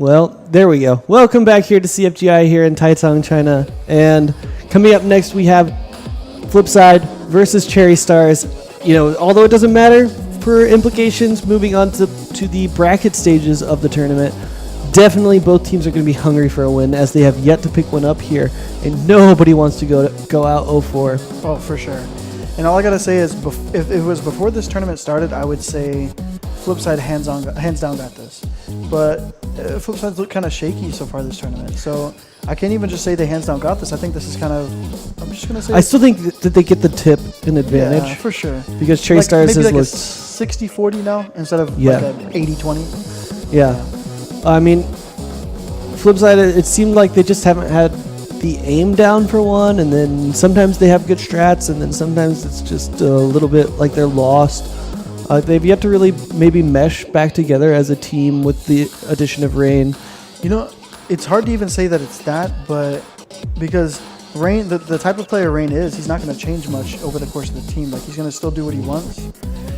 Well, there we go. Welcome back here to CFGI here in Taicang, China. And coming up next, we have FlipSid versus CherryStars. You know, although it doesn't matter for implications, moving on to the bracket stages of the tournament, definitely both teams are going to be hungry for a win, as they have yet to pick one up here, and nobody wants to go out 0-4. Oh, for sure. And all I gotta say is, if it was before this tournament started, I would say FlipSid hands down got this. But FlipSide's look kind of shaky so far this tournament, so I can't even just say they hands down got this. I think this is kind of, I'm just gonna say. I still think that they get the tip in advantage. Yeah, for sure. Because CherryStars has maybe like looked 60-40 now instead of like an 80-20. Yeah. I mean, FlipSid, it seemed like they just haven't had the aim down for one, and then sometimes they have good strats, and then sometimes it's just a little bit like they're lost. They've yet to really maybe mesh back together as a team with the addition of Rain. You know, it's hard to even say that it's that, but because Rain, the type of player Rain is, he's not going to change much over the course of the team. Like, he's going to still do what he wants.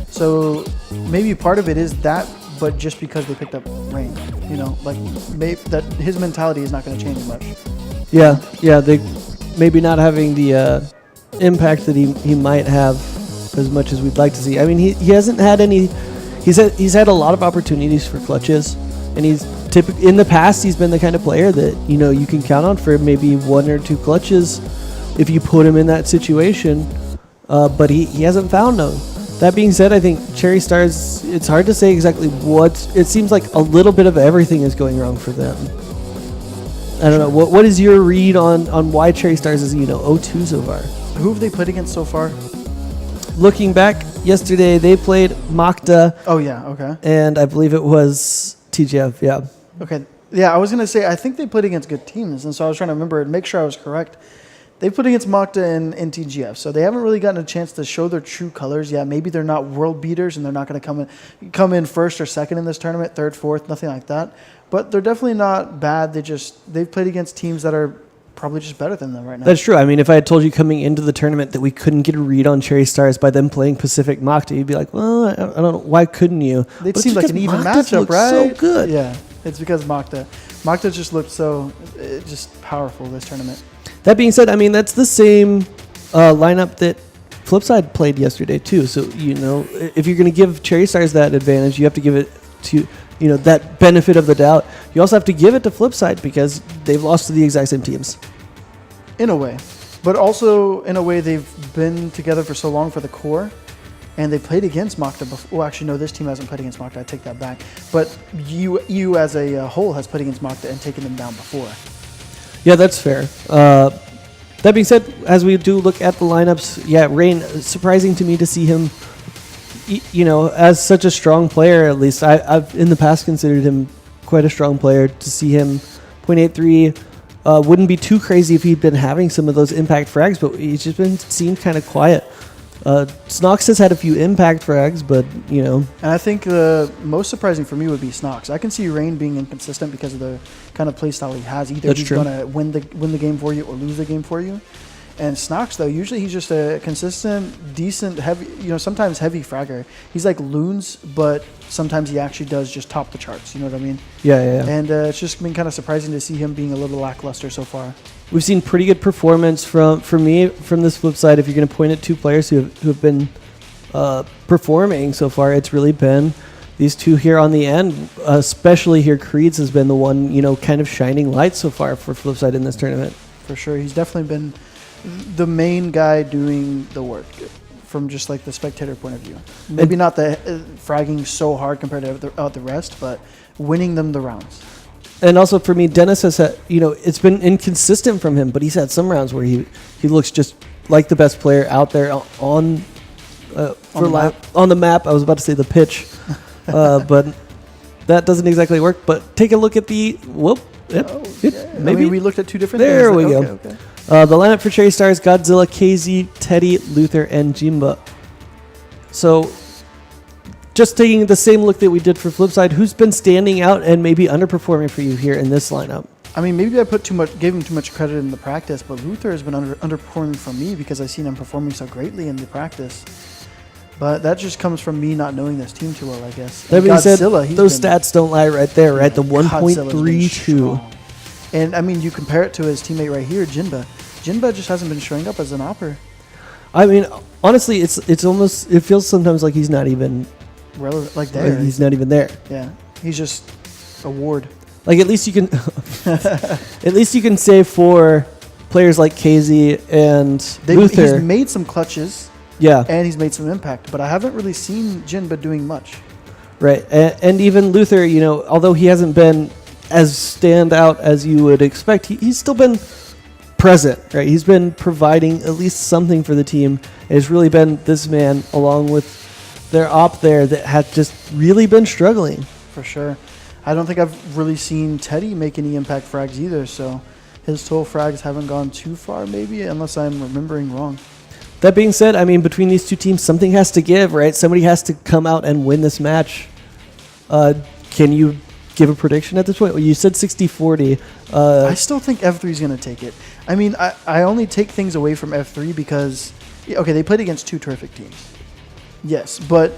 So maybe part of it is that, but just because they picked up Rain, you know, like that his mentality is not going to change much. Yeah, they maybe not having the impact that he might have as much as we'd like to see. I mean, he hasn't had any. He's had a lot of opportunities for clutches, and he's in the past he's been the kind of player that, you know, you can count on for maybe one or two clutches if you put him in that situation. But he hasn't found them. That being said, I think CherryStars, it's hard to say exactly what. It seems like a little bit of everything is going wrong for them. I don't know. What is your read on why CherryStars is, 0-2 so far? Who have they played against so far? Looking back, yesterday they played Makta. Oh, yeah, okay. And I believe it was TGF, yeah. Okay. Yeah, I was going to say, I think they played against good teams, and so I was trying to remember and make sure I was correct. They played against Makta and TGF, so they haven't really gotten a chance to show their true colors. Yeah, maybe they're not world beaters, and they're not going to come in first or second in this tournament, third, fourth, nothing like that. But they're definitely not bad. They've played against teams that are probably just better than them right now. That's true. I mean, if I had told you coming into the tournament that we couldn't get a read on CherryStars by them playing Pacific Makta, you'd be like, well, I don't know, why couldn't you? They'd seem like an even matchup, right? So good. Yeah, it's because Makta just looked so just powerful this tournament. That being said, I mean, that's the same lineup that FlipSid played yesterday too. So, if you're going to give CherryStars that advantage, you have to give it to, that benefit of the doubt. You also have to give it to FlipSid because they've lost to the exact same teams. In a way. But also, in a way, they've been together for so long for the core, and they played against Makta before. Well, actually, no, this team hasn't played against Makta. I take that back. But you as a whole has played against Makta and taken them down before. Yeah, that's fair. That being said, as we do look at the lineups, yeah, Rain, surprising to me to see him, as such a strong player. At least I've in the past considered him quite a strong player. To see him 0.83 wouldn't be too crazy if he'd been having some of those impact frags, but he's just been seemed kind of quiet. Snox has had a few impact frags, but And I think the most surprising for me would be Snox. I can see Rain being inconsistent because of the kind of play style he has. Either he's going to win the game for you or lose the game for you. And Snox, though, usually he's just a consistent, decent, heavy, sometimes heavy fragger. He's like Loons, but sometimes he actually does just top the charts. You know what I mean? Yeah. And it's just been kind of surprising to see him being a little lackluster so far. We've seen pretty good performance from this FlipSid. If you're going to point at two players who have been performing so far, it's really been these two here on the end. Especially here, Creeds has been the one, kind of shining light so far for FlipSid in this tournament. For sure. He's definitely been the main guy doing the work from just like the spectator point of view. Maybe not the fragging so hard compared to the rest, but winning them the rounds. And also for me, Dennis has had, it's been inconsistent from him, but he's had some rounds where he looks just like the best player out there on the map. I was about to say the pitch, but that doesn't exactly work. But take a look at the maybe we looked at two different. There things. we go. Okay. The lineup for CherryStars: Godzilla, KZ, Teddy, Luther, and Jimba. So, just taking the same look that we did for FlipSid, who's been standing out and maybe underperforming for you here in this lineup? I mean, maybe I gave him too much credit in the practice, but Luther has been underperforming for me because I've seen him performing so greatly in the practice. But that just comes from me not knowing this team too well, I guess. That being said, Godzilla, those stats don't lie right there, right? The Godzilla's been 1.32. strong. And I mean, you compare it to his teammate right here, Jinba. Jinba just hasn't been showing up as an opper. I mean, honestly, it feels sometimes like he's not even Relevant, like there. he's not even there. Yeah, he's just a ward. Like at least you can say for players like KZ and Luther. He's made some clutches. Yeah. And he's made some impact, but I haven't really seen Jinba doing much. Right. And even Luther, you know, although he hasn't been as standout as you would expect, he's still been present, right? He's been providing at least something for the team. It's really been this man, along with their op there, that had just really been struggling. For sure. I don't think I've really seen Teddy make any impact frags either, so his total frags haven't gone too far, maybe, unless I'm remembering wrong. That being said, I mean, between these two teams, something has to give, right? Somebody has to come out and win this match. Can you give a prediction at this point? Well, you said 60-40. I still think F3 is going to take it. I mean, I only take things away from F3 because, okay, they played against two terrific teams. Yes, but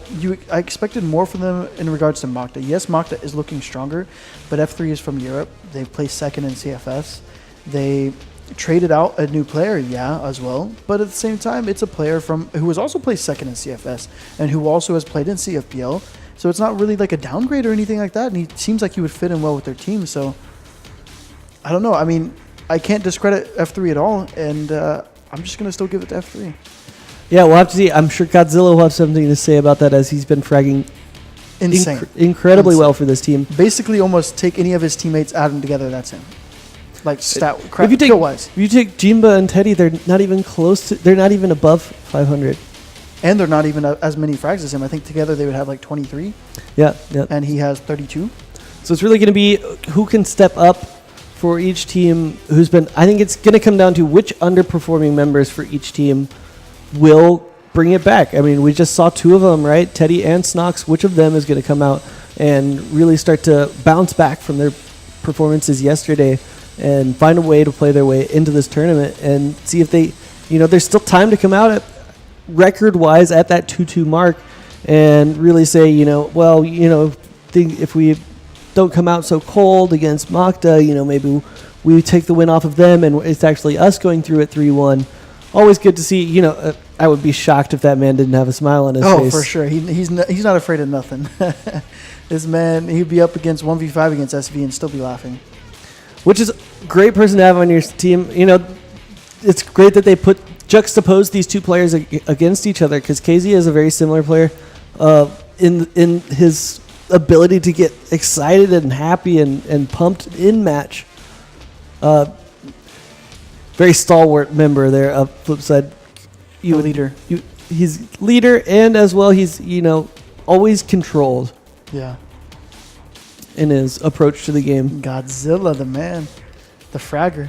I expected more from them in regards to Magda. Yes, Magda is looking stronger, but F3 is from Europe. They play second in CFS. They traded out a new player, yeah, as well. But at the same time, it's a player who has also played second in CFS and who also has played in CFPL. So it's not really like a downgrade or anything like that. And he seems like he would fit in well with their team. So I don't know. I mean, I can't discredit F3 at all. And I'm just going to still give it to F3. Yeah, we'll have to see. I'm sure Godzilla will have something to say about that, as he's been fragging incredibly well for this team. Basically, almost take any of his teammates, add them together, that's him. Like stat, kill-wise. If you take Jinba and Teddy, they're not even close to. They're not even above 500. And they're not even as many frags as him. I think together they would have like 23. Yeah. And he has 32. So it's really going to be who can step up for each team. I think it's going to come down to which underperforming members for each team will bring it back. I mean, we just saw two of them, right? Teddy and Snox. Which of them is going to come out and really start to bounce back from their performances yesterday and find a way to play their way into this tournament and see if they, there's still time to come out at record-wise at that 2-2 mark and really say, if we don't come out so cold against Magda, maybe we take the win off of them and it's actually us going through at 3-1. Always good to see. I would be shocked if that man didn't have a smile on his face. Oh, for sure. He's not afraid of nothing. This man, he'd be up against 1v5 against SV and still be laughing. Which is a great person to have on your team. It's great that they juxtapose these two players against each other, because KZ is a very similar player in his ability to get excited and happy and pumped in match. Very stalwart member there of FlipSid. Leader. He's leader, and as well he's always controlled. Yeah. In his approach to the game. Godzilla, the man, the fragger.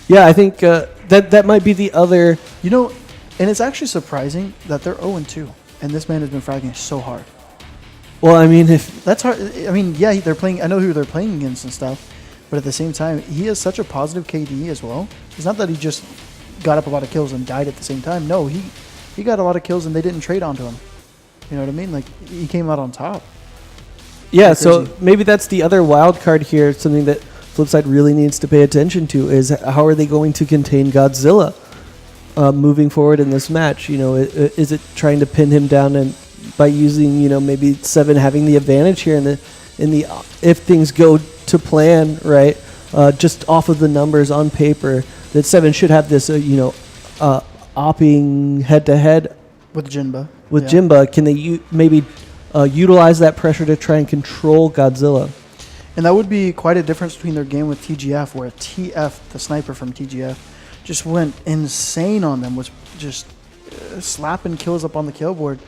Yeah, I think that might be the other. And it's actually surprising that they're 0-2, and this man has been fragging so hard. Well, I mean, if that's hard. I mean, yeah, they're playing. I know who they're playing against and stuff, but at the same time, he has such a positive KD as well. It's not that he just got up a lot of kills and died at the same time. No, he got a lot of kills and they didn't trade onto him. You know what I mean? Like, he came out on top. Yeah, so maybe that's the other wild card here. Something that FlipSid really needs to pay attention to is how are they going to contain Godzilla moving forward in this match? Is it trying to pin him down and by using maybe Seven having the advantage here in the if things go to plan, right? Just off of the numbers on paper, that Seven should have this opping head to head with Jinba. Jinba, can they maybe utilize that pressure to try and control Godzilla? And that would be quite a difference between their game with TGF, where TF, the sniper from TGF, just went insane on them, was just slapping kills up on the kill board,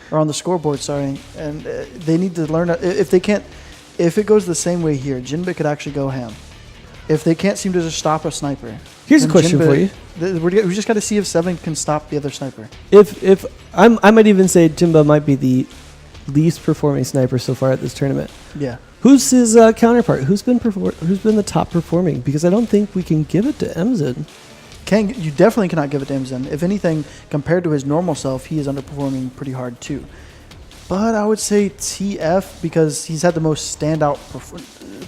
or on the scoreboard, sorry. And they need to learn, if it goes the same way here, Jinba could actually go ham. If they can't seem to just stop a sniper. Here's a question for you. We just got to see if Seven can stop the other sniper. If I might even say Jinba might be the least performing sniper so far at this tournament. Yeah. Who's his counterpart? Who's been the top performing? Because I don't think we can give it to MZ. You definitely cannot give it to him Zen. If anything, compared to his normal self, he is underperforming pretty hard too. But I would say TF because he's had the most standout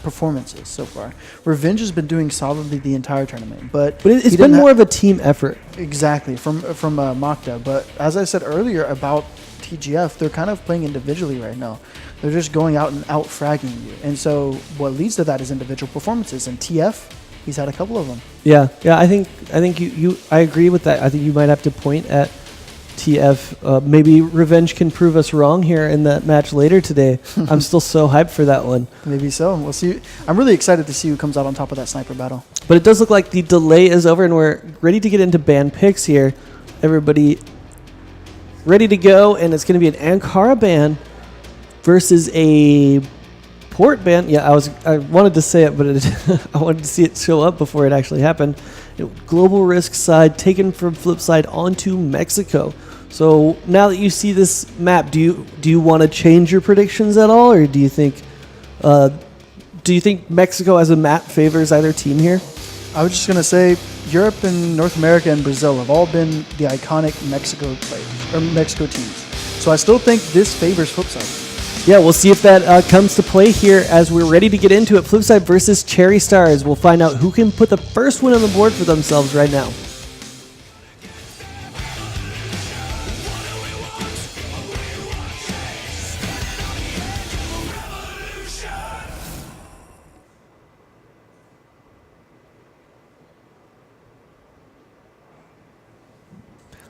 performances so far. Revenge has been doing solidly the entire tournament, but it's been more of a team effort. Exactly from Makta. But as I said earlier about TGF, they're kind of playing individually right now. They're just going out and out fragging you, and so what leads to that is individual performances. And TF, he's had a couple of them. Yeah. I think I agree with that. I think you might have to point at TF. Maybe Revenge can prove us wrong here in that match later today. I'm still so hyped for that one. Maybe so. We'll see. I'm really excited to see who comes out on top of that sniper battle. But it does look like the delay is over, and we're ready to get into ban picks here. Everybody ready to go, and it's going to be an Ankara ban versus a port ban. Yeah, I wanted to say it, but I wanted to see it show up before it actually happened. Global risk side taken from FlipSid onto Mexico. So now that you see this map, do you want to change your predictions at all, or do you think Mexico as a map favors either team here? I was just gonna say Europe and North America and Brazil have all been the iconic Mexico players or Mexico teams. So I still think this favors FlipSid. Yeah, we'll see if that comes to play here as we're ready to get into it. FlipSid versus CherryStars. We'll find out who can put the first win on the board for themselves right now.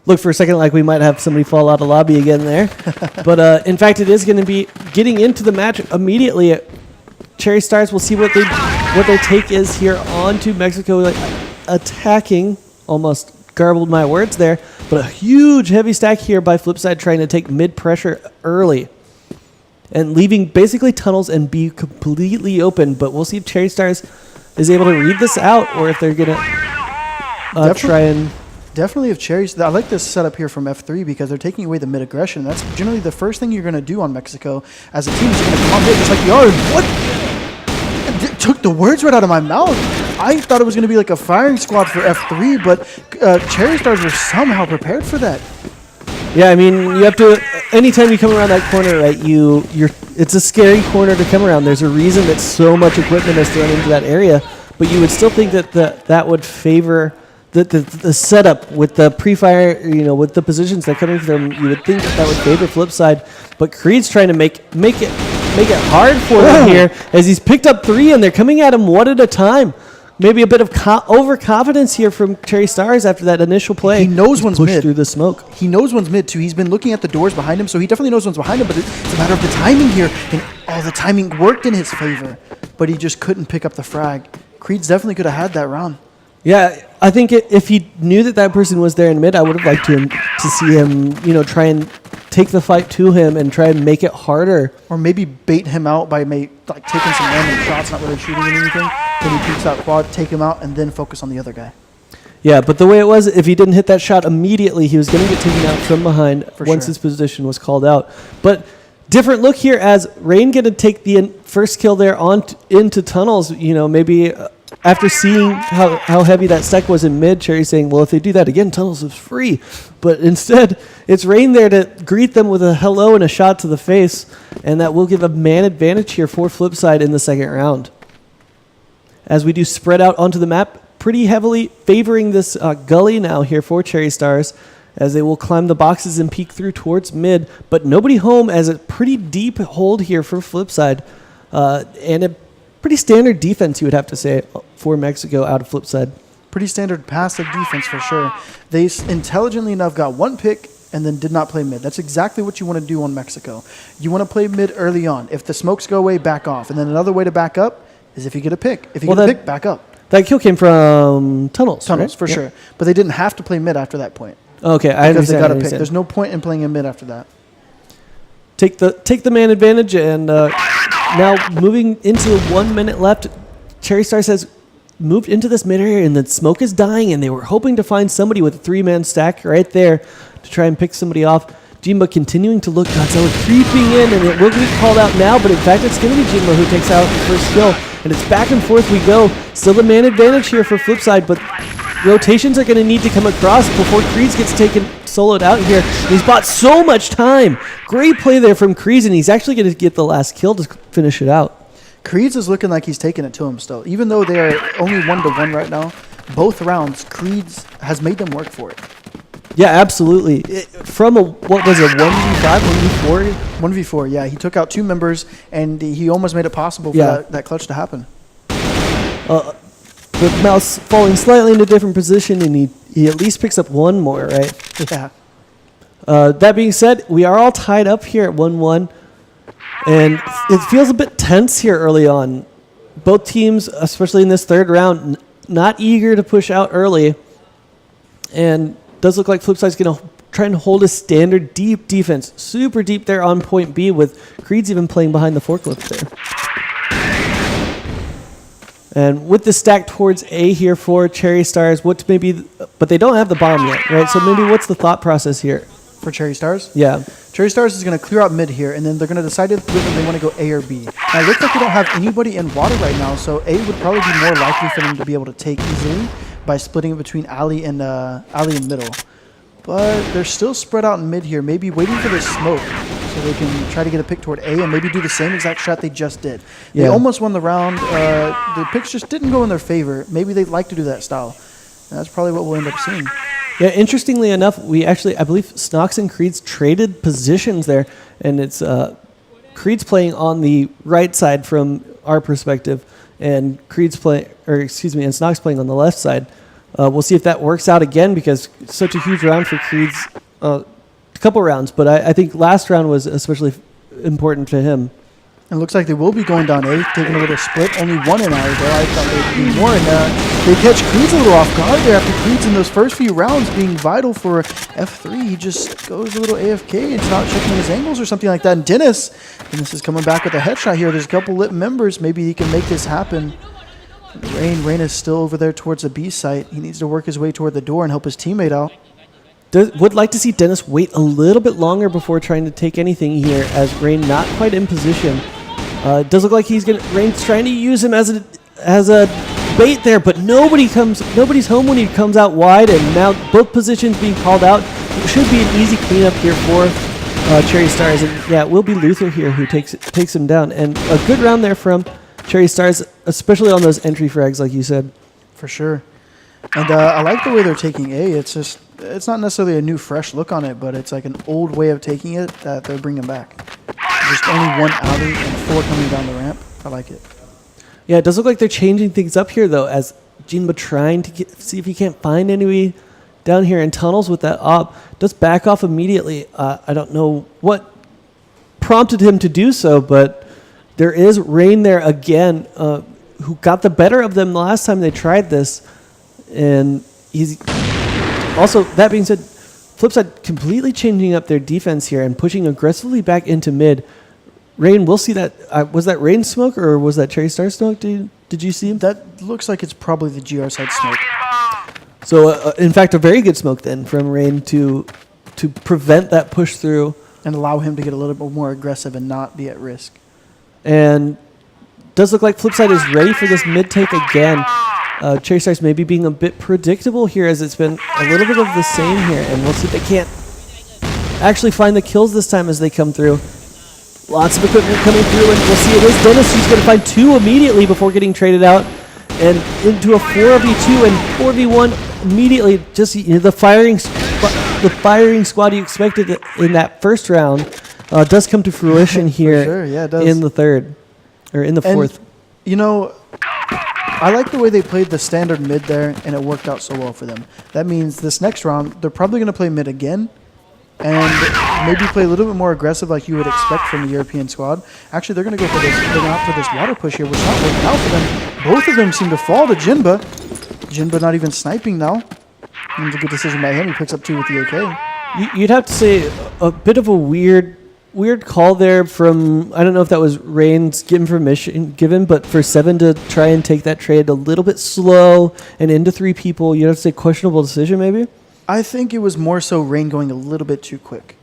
Look for a second like we might have somebody fall out of lobby again there. But in fact, it is going to be getting into the match immediately. CherryStars, we'll see what their take is here onto Mexico. Like, attacking, almost garbled my words there, but a huge heavy stack here by FlipSid trying to take mid pressure early. And leaving basically tunnels and be completely open. But we'll see if CherryStars is able to read this out or if they're going to try and... Definitely if Cherries... I like this setup here from F3 because they're taking away the mid-aggression. That's generally the first thing you're going to do on Mexico as a team. Is you're going to come on here just like they are. What? Took the words right out of my mouth. I thought it was going to be like a firing squad for F3, but CherryStars were somehow prepared for that. Yeah, I mean, you have to... Anytime you come around that corner, right, it's a scary corner to come around. There's a reason that so much equipment is thrown into that area, but you would still think that that would favor... The setup with the pre-fire, with the positions that are coming from, you would think that would favor FlipSid, but Creed's trying to make it hard for him here as he's picked up 3 and they're coming at him one at a time. Maybe a bit of overconfidence here from CherryStars after that initial play. He knows one's mid through the smoke. He knows one's mid too. He's been looking at the doors behind him, so he definitely knows one's behind him. But it's a matter of the timing here, and the timing worked in his favor, but he just couldn't pick up the frag. Creed's definitely could have had that round. Yeah, I think if he knew that person was there in mid, I would have liked to see him, try and take the fight to him and try and make it harder. Or maybe bait him out by taking some random shots, not really shooting anything. Then he peeks out quad, take him out, and then focus on the other guy. Yeah, but the way it was, if he didn't hit that shot immediately, he was going to get taken out from behind once his position was called out. But different look here as Rain going to take the first kill there into tunnels, maybe... After seeing how heavy that stack was in mid, Cherry saying, well, if they do that again, tunnels is free. But instead, it's Rain there to greet them with a hello and a shot to the face, and that will give a man advantage here for FlipSid in the second round. As we do spread out onto the map, pretty heavily favoring this gully now here for CherryStars, as they will climb the boxes and peek through towards mid, but nobody home as a pretty deep hold here for FlipSid, and a pretty standard defense, you would have to say, for Mexico out of FlipSid. Pretty standard passive defense for sure. They intelligently enough got one pick and then did not play mid. That's exactly what you want to do on Mexico. You want to play mid early on. If the smokes go away, back off. And then another way to back up is if you get a pick. If you get a pick, back up. That kill came from tunnels. Tunnels, right? For sure. But they didn't have to play mid after that point. Okay, I understand. Because they got a pick. There's no point in playing in mid after that. Take the man advantage, and now moving into 1 minute left, CherryStars has moved into this mid area, and the smoke is dying, and they were hoping to find somebody with a 3-man stack right there to try and pick somebody off. Jimba continuing to look, Godzilla creeping in, and it will get called out now, but in fact it's going to be Jimba who takes out the first kill, and it's back and forth we go. Still the man advantage here for FlipSid, but rotations are going to need to come across before Creeds gets taken soloed out here. He's bought so much time. Great play there from Creeds, and he's actually going to get the last kill to finish it out. Creeds is looking like he's taking it to him still. Even though they are only 1-1 right now, both rounds, Creeds has made them work for it. Yeah, absolutely. From a, what was it, 1v5, 1v4? 1v4, yeah. He took out 2 members, and he almost made it possible for that clutch to happen. The mouse falling slightly in a different position, and he at least picks up one more, right? Yeah. That being said, we are all tied up here at 1-1, and it feels a bit tense here early on. Both teams, especially in this third round, not eager to push out early, and does look like FlipSide's going to try and hold a standard deep defense, super deep there on point B, with Creeds even playing behind the forklift there. And with the stack towards A here for CherryStars, but they don't have the bomb yet, right? So maybe what's the thought process here? For CherryStars? Yeah. CherryStars is going to clear out mid here, and then they're going to decide if they want to go A or B. Now, it looks like they don't have anybody in water right now, so A would probably be more likely for them to be able to take easily by splitting it between Ali and middle. But they're still spread out in mid here, maybe waiting for this smoke so they can try to get a pick toward A and maybe do the same exact shot they just did. Yeah. They almost won the round. The picks just didn't go in their favor. Maybe they'd like to do that style. And that's probably what we'll end up seeing. Yeah, interestingly enough, I believe Snox and Creeds traded positions there, and it's Creeds playing on the right side from our perspective, and and Snox playing on the left side. We'll see if that works out again, because it's such a huge round for Creeds. A couple rounds, but I think last round was especially important to him. And it looks like they will be going down A, taking a little split. Only one in alley there. I thought they'd be more. And they catch Creeds a little off guard there after Creeds in those first few rounds being vital for F3. He just goes a little AFK. It's not checking his angles or something like that. And Dennis is coming back with a headshot here. There's a couple lit members. Maybe he can make this happen. Rain is still over there towards the B site. He needs to work his way toward the door and help his teammate out. Would like to see Dennis wait a little bit longer before trying to take anything here, as Rain not quite in position. It does look like Rain's trying to use him as a bait there, but nobody's home when he comes out wide, and now both positions being called out. It should be an easy cleanup here for CherryStars, and yeah, it will be Luther here who takes him down, and a good round there from CherryStars, especially on those entry frags, like you said. For sure. And I like the way they're taking A. It's not necessarily a new, fresh look on it, but it's like an old way of taking it that they're bringing back. Just only one alley and 4 coming down the ramp. I like it. Yeah, it does look like they're changing things up here, though, as Jinba trying to see if he can't find anybody down here in tunnels with that op. Does back off immediately. I don't know what prompted him to do so, but there is Rain there again, who got the better of them the last time they tried this. And he's also, that being said, FlipSide completely changing up their defense here and pushing aggressively back into mid. Rain, we'll see that. Was that Rain smoke or was that CherryStar smoke? Did you see him? That looks like it's probably the GR side smoke. So, in fact, a very good smoke then from Rain to prevent that push through. And allow him to get a little bit more aggressive and not be at risk. And does look like FlipSide is ready for this mid take again. CherryStars maybe being a bit predictable here, as it's been a little bit of the same here, and we'll see if they can't actually find the kills this time as they come through. Lots of equipment coming through, and we'll see it is Dennis who's going to find 2 immediately before getting traded out, and into a 4v2 and 4v1 immediately. Just the firing squad you expected in that first round does come to fruition here. Sure, yeah, it does. In the third, or in the fourth. You know, I like the way they played the standard mid there, and it worked out so well for them. That means this next round, they're probably going to play mid again, and maybe play a little bit more aggressive like you would expect from the European squad. Actually, they're going to go for this water push here, which is not working out for them. Both of them seem to fall to Jinba. Jinba not even sniping now. And it's a good decision by him. He picks up 2 with the AK. You'd have to say a bit of a weird call there from, I don't know if that was Rain's permission given, but for 7 to try and take that trade a little bit slow and into 3 people, you'd have to say questionable decision maybe? I think it was more so Rain going a little bit too quick.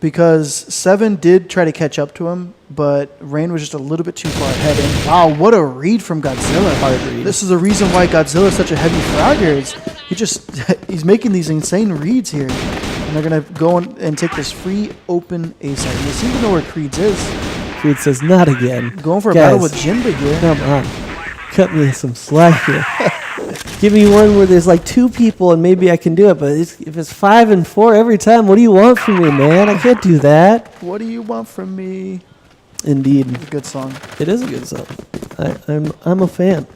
because 7 did try to catch up to him, but Rain was just a little bit too far ahead. And wow, what a read from Godzilla. Hard read. This is the reason why Godzilla is such a heavy fragger. He's making these insane reads here. And they're going to go and take this free open A site. And they seem to know where Creeds is. Creed says, not again. Going for a Guys, battle with Jinba here. Come on. Cut me some slack here. Give me one where there's like 2 people and maybe I can do it. But if it's 5 and 4 every time, what do you want from me, man? I can't do that. What do you want from me? Indeed. It's a good song. It is a good song. I'm a fan.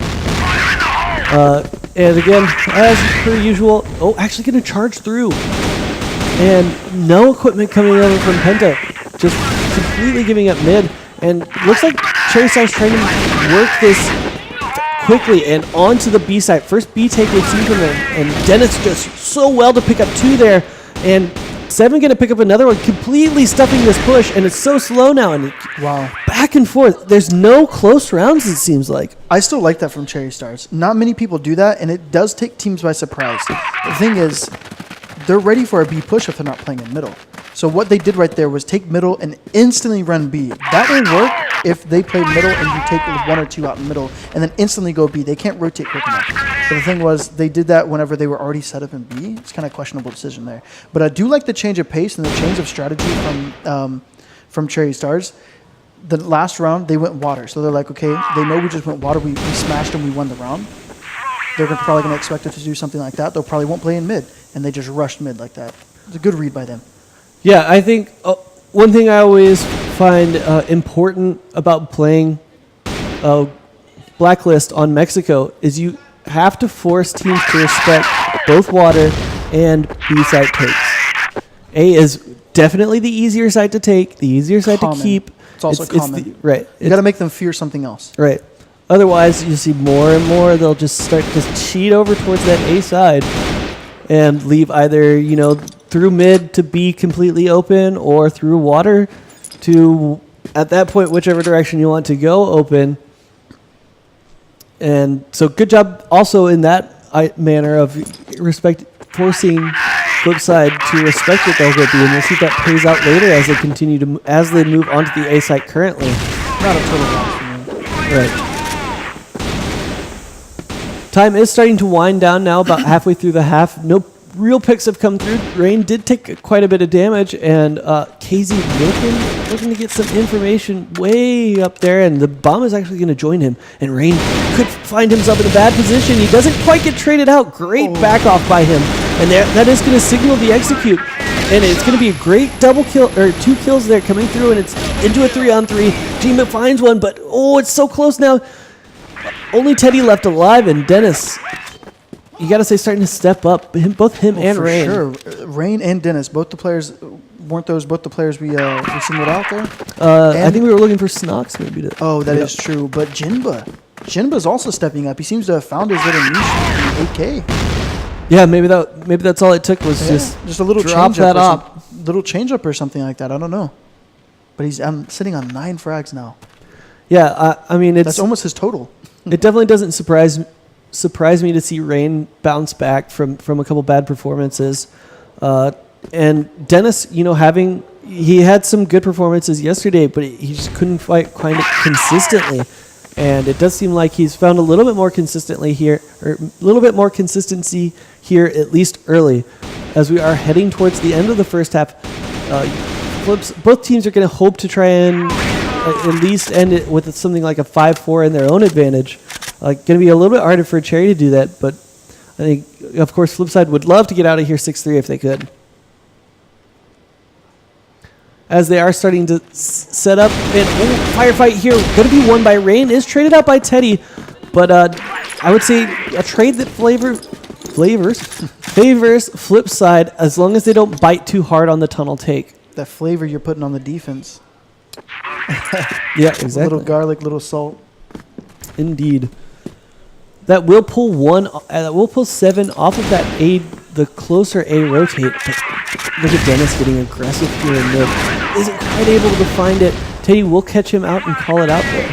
And again, as per usual, actually going to charge through. And no equipment coming over from Penta. Just completely giving up mid. And looks like CherryStars trying to work this quickly and onto the B side. First B take we've seen from them. And Dennis just so well to pick up 2 there. And 7 going to pick up another one, completely stuffing this push. And it's so slow now. And wow. Back and forth. There's no close rounds, it seems like. I still like that from CherryStars. Not many people do that, and it does take teams by surprise. The thing is, they're ready for a B push if they're not playing in middle. So what they did right there was take middle and instantly run B. That will work if they play middle and you take 1 or 2 out in middle and then instantly go B. They can't rotate quick enough. But the thing was, they did that whenever they were already set up in B. It's kind of a questionable decision there. But I do like the change of pace and the change of strategy from CherryStars. The last round, they went water. So they're like, okay, they know we just went water. We smashed them. We won the round. They're probably going to expect us to do something like that. They probably won't play in mid. And they just rushed mid like that. It's a good read by them. Yeah, I think one thing I always find important about playing Blacklist on Mexico is you have to force teams to respect both water and B site takes. A is definitely the easier site to take, the easier site to keep. It's also common. Right. You got to make them fear something else. Right. Otherwise, you see more and more, they'll just start to cheat over towards that A side and leave either, through mid to be completely open or through water to, at that point, whichever direction you want to go open. And so good job also in that manner of forcing FlipSid to respect what they'll go be, and we'll see if that pays out later as they continue to as they move onto the A site currently. Not a total loss for me. Right. Time is starting to wind down now, about halfway through the half. No real picks have come through. Rain did take quite a bit of damage, and KZ looking to get some information way up there, and the bomb is actually going to join him, and Rain could find himself in a bad position. He doesn't quite get traded out. Great back off by him, and that is going to signal the execute, and it's going to be a great double kill, or 2 kills there coming through, and it's into a 3-on-3. Jima finds one, but it's so close now. Only Teddy left alive, and Dennis, you got to say, starting to step up. Both him and Rain. Sure, Rain and Dennis, both the players. Weren't those both the players we singled out there? I think we were looking for Snox maybe. That is true. But Jinba's also stepping up. He seems to have found his little niche in 8K. Yeah, maybe that's all it took was just a little drop that up. Little change up or something like that. I don't know. But he's sitting on 9 frags now. Yeah, I mean that's almost his total. It definitely doesn't surprise me to see Rain bounce back from a couple bad performances. And Dennis, he had some good performances yesterday, but he just couldn't fight quite consistently. And it does seem like he's found a little bit more consistently here, or a little bit more consistency here, at least early, as we are heading towards the end of the first half. Both teams are going to hope to try and at least end it with something like a 5-4 in their own advantage. Going to be a little bit harder for Cherry to do that, but I think, of course, FlipSid would love to get out of here 6-3 if they could. As they are starting to set up, and firefight here, going to be won by Rain, is traded out by Teddy, but I would say a trade that favors FlipSid as long as they don't bite too hard on the tunnel take. That flavor you're putting on the defense. Yeah, exactly. A little garlic, little salt. Indeed. That will pull 7 off of that the closer A rotate. But look at Dennis getting aggressive here in mid. Isn't quite able to find it. Teddy will catch him out and call it out there.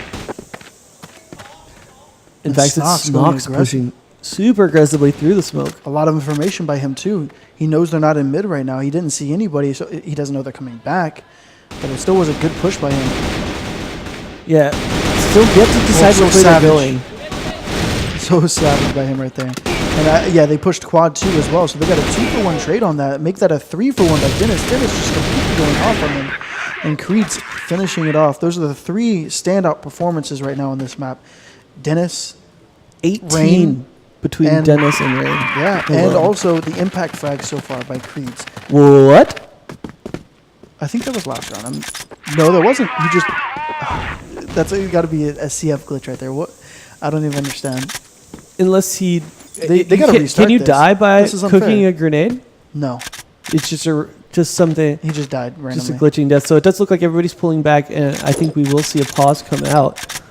In fact, it's Snox pushing super aggressively through the smoke. A lot of information by him, too. He knows they're not in mid right now. He didn't see anybody, so he doesn't know they're coming back. But it still was a good push by him. Yeah, still get to decide so where they're going. So savage by him right there. And yeah, they pushed quad 2 as well, so they got a 2-for-1 trade on that. Make that a 3-for-1 by Dennis. Dennis just completely going off on him. And Creed's finishing it off. Those are the 3 standout performances right now on this map. Dennis, 18 Rain, between Dennis and Rain. Yeah, and also the impact frag so far by Creed's. What? I think that was last round. No, that wasn't. He just... that's got to be a CF glitch right there. What? I don't even understand. Unless he... They got to restart. Can you die by cooking unfair. a grenade? No. It's just something... He just died randomly. Just a glitching death. So it does look like everybody's pulling back, and I think we will see a pause come out.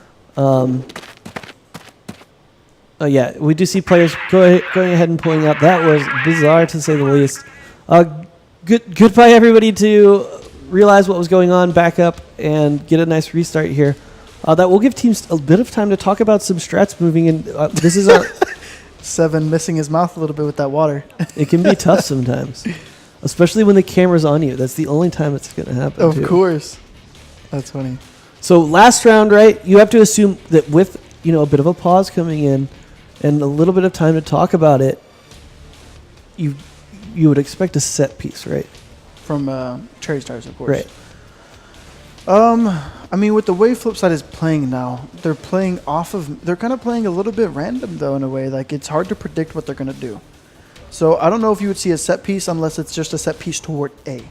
Yeah, we do see players going ahead and pulling out. That was bizarre, to say the least. Goodbye, everybody, to realize what was going on, back up, and get a nice restart here. That will give teams a bit of time to talk about some strats moving in. This is our... Seven missing his mouth a little bit with that water. It can be tough sometimes, especially when the camera's on you. That's the only time it's going to happen. Of course. That's funny. So last round, right, you have to assume that with, a bit of a pause coming in and a little bit of time to talk about it, you would expect a set piece, right? From CherryStars, of course. Right. I mean, with the way FlipSid is playing now, they're playing they're kind of playing a little bit random, though, in a way. Like, it's hard to predict what they're going to do. So I don't know if you would see a set piece unless it's just a set piece toward A.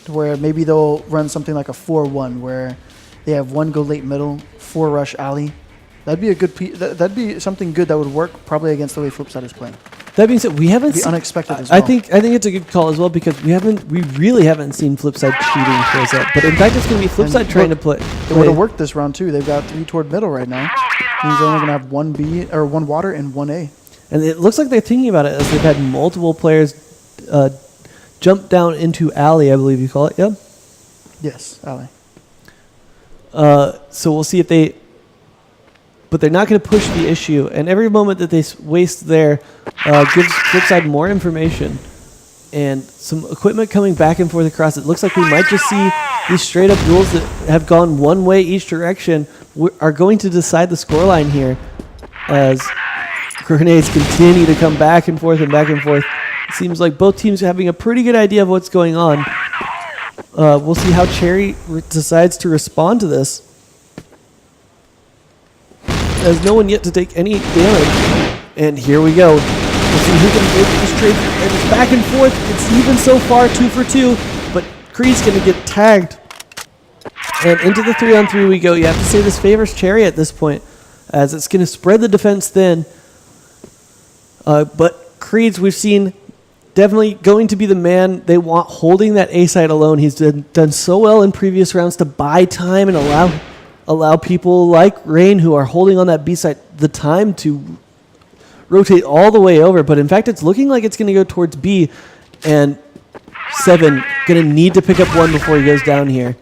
Where maybe they'll run something like a 4-1, where they have 1 go late middle, 4 rush alley. That'd be a good piece. That'd be something good that would work probably against the way FlipSid is playing. That being said, we haven't seen unexpected as well. I think it's a good call as well, because we really haven't seen FlipSid cheating towards that. But in fact, it's going to be FlipSid trying to play. It would have worked this round too. They've got 3 toward middle right now. Means they're only going to have 1 B or 1 water and 1 A. And it looks like they're thinking about it, as they've had multiple players jump down into alley, I believe you call it. Yeah. Yes, alley. So we'll see if they. But they're not going to push the issue, and every moment that they waste there gives FlipSid more information and some equipment coming back and forth across. It looks like we might just see these straight-up duels that have gone one way each direction are going to decide the scoreline here, as grenades continue to come back and forth and back and forth. It seems like both teams are having a pretty good idea of what's going on. We'll see how Cherry decides to respond to this. There's no one yet to take any damage. And here we go. We'll see who can make this trade. And it's back and forth. It's even so far, 2 for 2. But Creed's going to get tagged. And into the 3-on-3 we go. You have to say this favors Cherry at this point, as it's going to spread the defense thin. But Creed's, we've seen, definitely going to be the man they want holding that A side alone. He's done so well in previous rounds to buy time and allow people like Rain, who are holding on that B side, the time to rotate all the way over. But in fact, it's looking like it's going to go towards B, and 7 going to need to pick up 1 before he goes down here.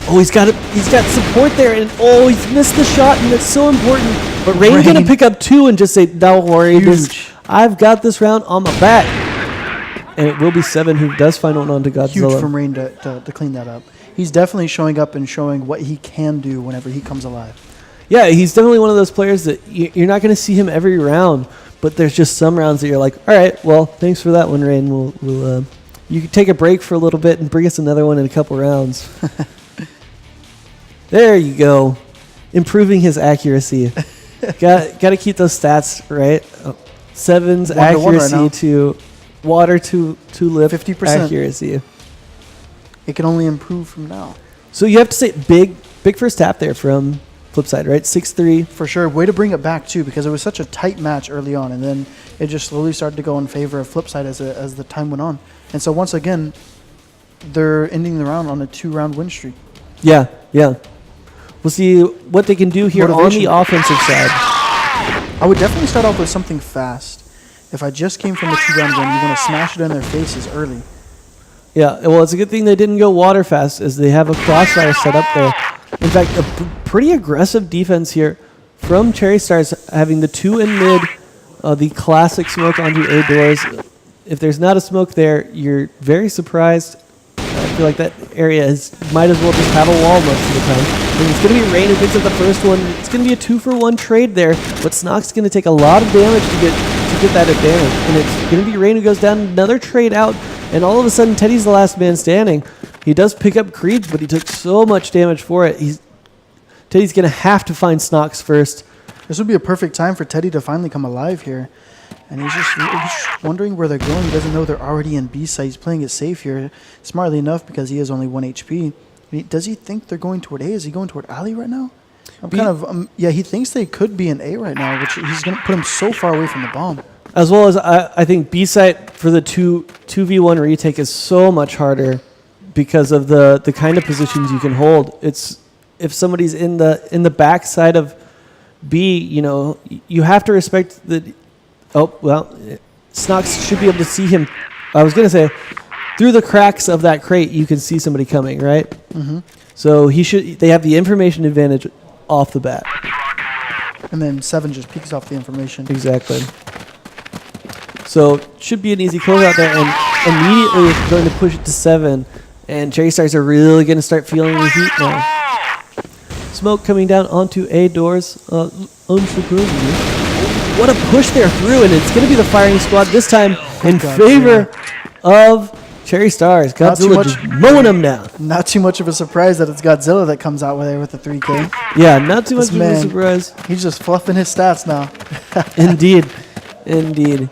Oh, he's got support there, and he's missed the shot, and that's so important. But Rain's going to pick up 2 and just say, don't worry, I've got this round on my back. And it will be 7 who does find one onto Godzilla. Huge from Rain to clean that up. He's definitely showing up and showing what he can do whenever he comes alive. Yeah, he's definitely one of those players that you're not going to see him every round, but there's just some rounds that you're like, all right, well, thanks for that one, Rain. You can take a break for a little bit and bring us another one in a couple rounds. There you go. Improving his accuracy. Got to keep those stats right. 7's accuracy right to water to lift 50% accuracy. It can only improve from now. So you have to say big first tap there from FlipSid, right? 6-3. For sure. Way to bring it back, too, because it was such a tight match early on, and then it just slowly started to go in favor of FlipSid as the time went on. And so once again, they're ending the round on a 2-round win streak. Yeah. We'll see what they can do here on the offensive side. I would definitely start off with something fast. If I just came from the 2-round win, you want to smash it in their faces early. Yeah, well, it's a good thing they didn't go water fast, as they have a CROSSFIRE set up there. In fact, a pretty aggressive defense here from CherryStars, having the 2 in mid, The classic smoke onto A doors. If there's not a smoke there, you're very surprised. I feel like that area might as well just have a wall most of the time. And it's going to be Rain who picks up the first one. It's going to be a 2-for-1 trade there, but Snock's going to take a lot of damage to get that advantage. And it's going to be Rain who goes down, another trade out, and all of a sudden Teddy's the last man standing. He does pick up creeps, but he took so much damage for it. Teddy's going to have to find Snox first. This would be a perfect time for Teddy to finally come alive here. And he's just wondering where they're going. He doesn't know they're already in B site. He's playing it safe here, smartly enough, because he has only 1 HP. Does he think they're going toward A? Is he going toward alley right now? Yeah, he thinks they could be in A right now, which he's going to put him so far away from the bomb. As well as I think B site for the 2v1 retake is so much harder because of the kind of positions you can hold. It's if somebody's in the back side of B, you have to respect that. Oh, well, Snox should be able to see him. I was going to say, through the cracks of that crate, you can see somebody coming, right? Mm-hmm. So they have the information advantage off the bat. And then 7 just peeks off the information. Exactly. So should be an easy closeout there, and immediately it's going to push it to 7. And CherryStars are really going to start feeling the heat now. Smoke coming down onto A doors. What a push there through, and it's going to be the firing squad this time in favor of CherryStars. Godzilla just mowing them down. Not too much of a surprise that it's Godzilla that comes out there with the 3K. Yeah, not too much of a surprise. He's just fluffing his stats now. Indeed.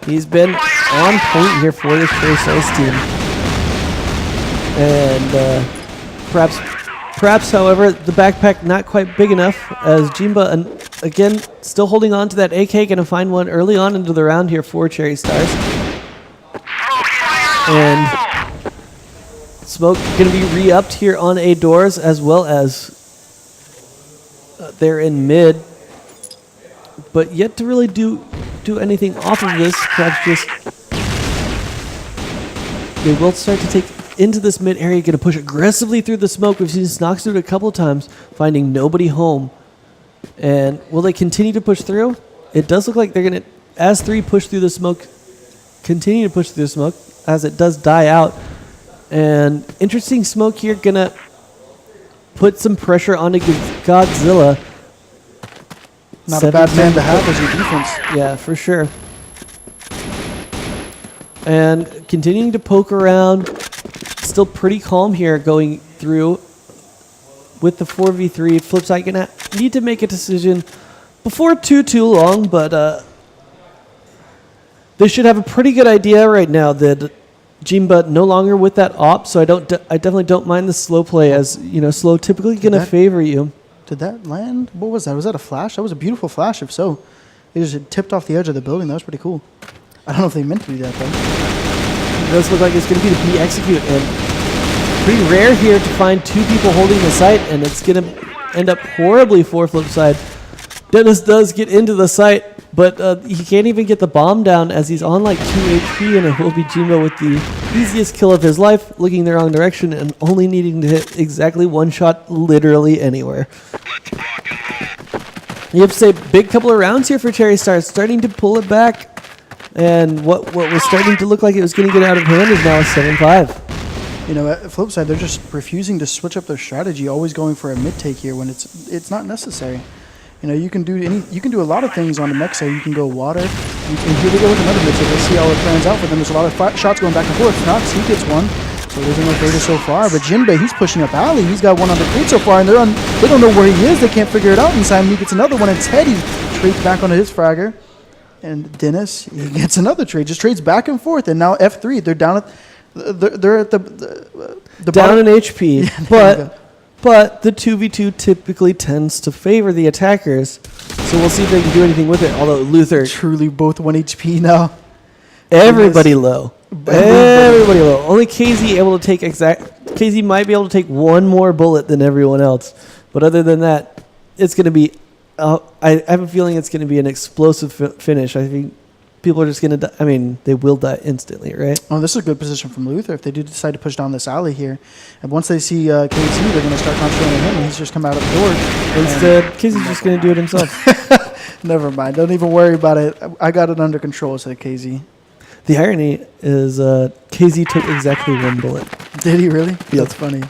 He's been on point here for this CherryStars team. And perhaps, however, the backpack not quite big enough as Jimba, again, still holding on to that AK, going to find one early on into the round here for CherryStars. And Smoke going to be re-upped here on A doors, as well as they're in mid. But yet to really do anything off of this, perhaps just they will start to take into this mid area, going to push aggressively through the smoke. We've seen Snox do it a couple of times, finding nobody home. And will they continue to push through? It does look like they're going to, as 3 push through the smoke, continue to push through the smoke as it does die out. And interesting smoke here, going to put some pressure onto Godzilla. Not a bad man to have as your defense. Yeah, for sure. And continuing to poke around. Still pretty calm here going through with the 4v3. FlipSid going to need to make a decision before too long, but they should have a pretty good idea right now that Jimba no longer with that op, so I definitely don't mind the slow play, as slow typically going to favor you. Did that land? What was that? Was that a flash? That was a beautiful flash. If so, it just tipped off the edge of the building. That was pretty cool. I don't know if they meant to do that though. It does look like it's going to be the B execute, and pretty rare here to find 2 people holding the site, and it's going to end up horribly for FlipSid. Dennis does get into the site, but he can't even get the bomb down as he's on like 2 HP, and it will be Jimbo with the easiest kill of his life, looking the wrong direction and only needing to hit exactly 1 shot literally anywhere. You have to say, big couple of rounds here for CherryStars, starting to pull it back. And what was starting to look like it was going to get out of hand is now a 7-5. At FlipSid, they're just refusing to switch up their strategy, always going for a mid take here when it's not necessary. You can do a lot of things on the mech side. You can go water. And here we go with another mid take. Let's see how it plans out for them. There's a lot of shots going back and forth. Knox, he gets one. So there's no fader so far. But Jinbei, he's pushing up alley. He's got one on the crate so far, and they don't know where he is. They can't figure it out inside. And he gets another one, and Teddy trades back onto his fragger. And Dennis, he gets another trade. Just trades back and forth. And now F3, they're down at they're at the down bottom. in HP. Yeah, but the 2v2 typically tends to favor the attackers. So we'll see if they can do anything with it. Although Luther, truly both 1 HP now. Everybody low. Everybody low. Only KZ able to take KZ might be able to take 1 more bullet than everyone else. But other than that, it's going to be I have a feeling it's going to be an explosive finish. I think people are just going to die. I mean, they will die instantly, right? Oh, this is a good position from Luther if they do decide to push down this alley here. And once they see KZ, they're going to start concentrating on him, and he's just come out of the door. Instead, KZ's just going to do it himself. Never mind. Don't even worry about it. I got it under control, said KZ. The irony is KZ took exactly 1 bullet. Did he really? Yep. That's funny.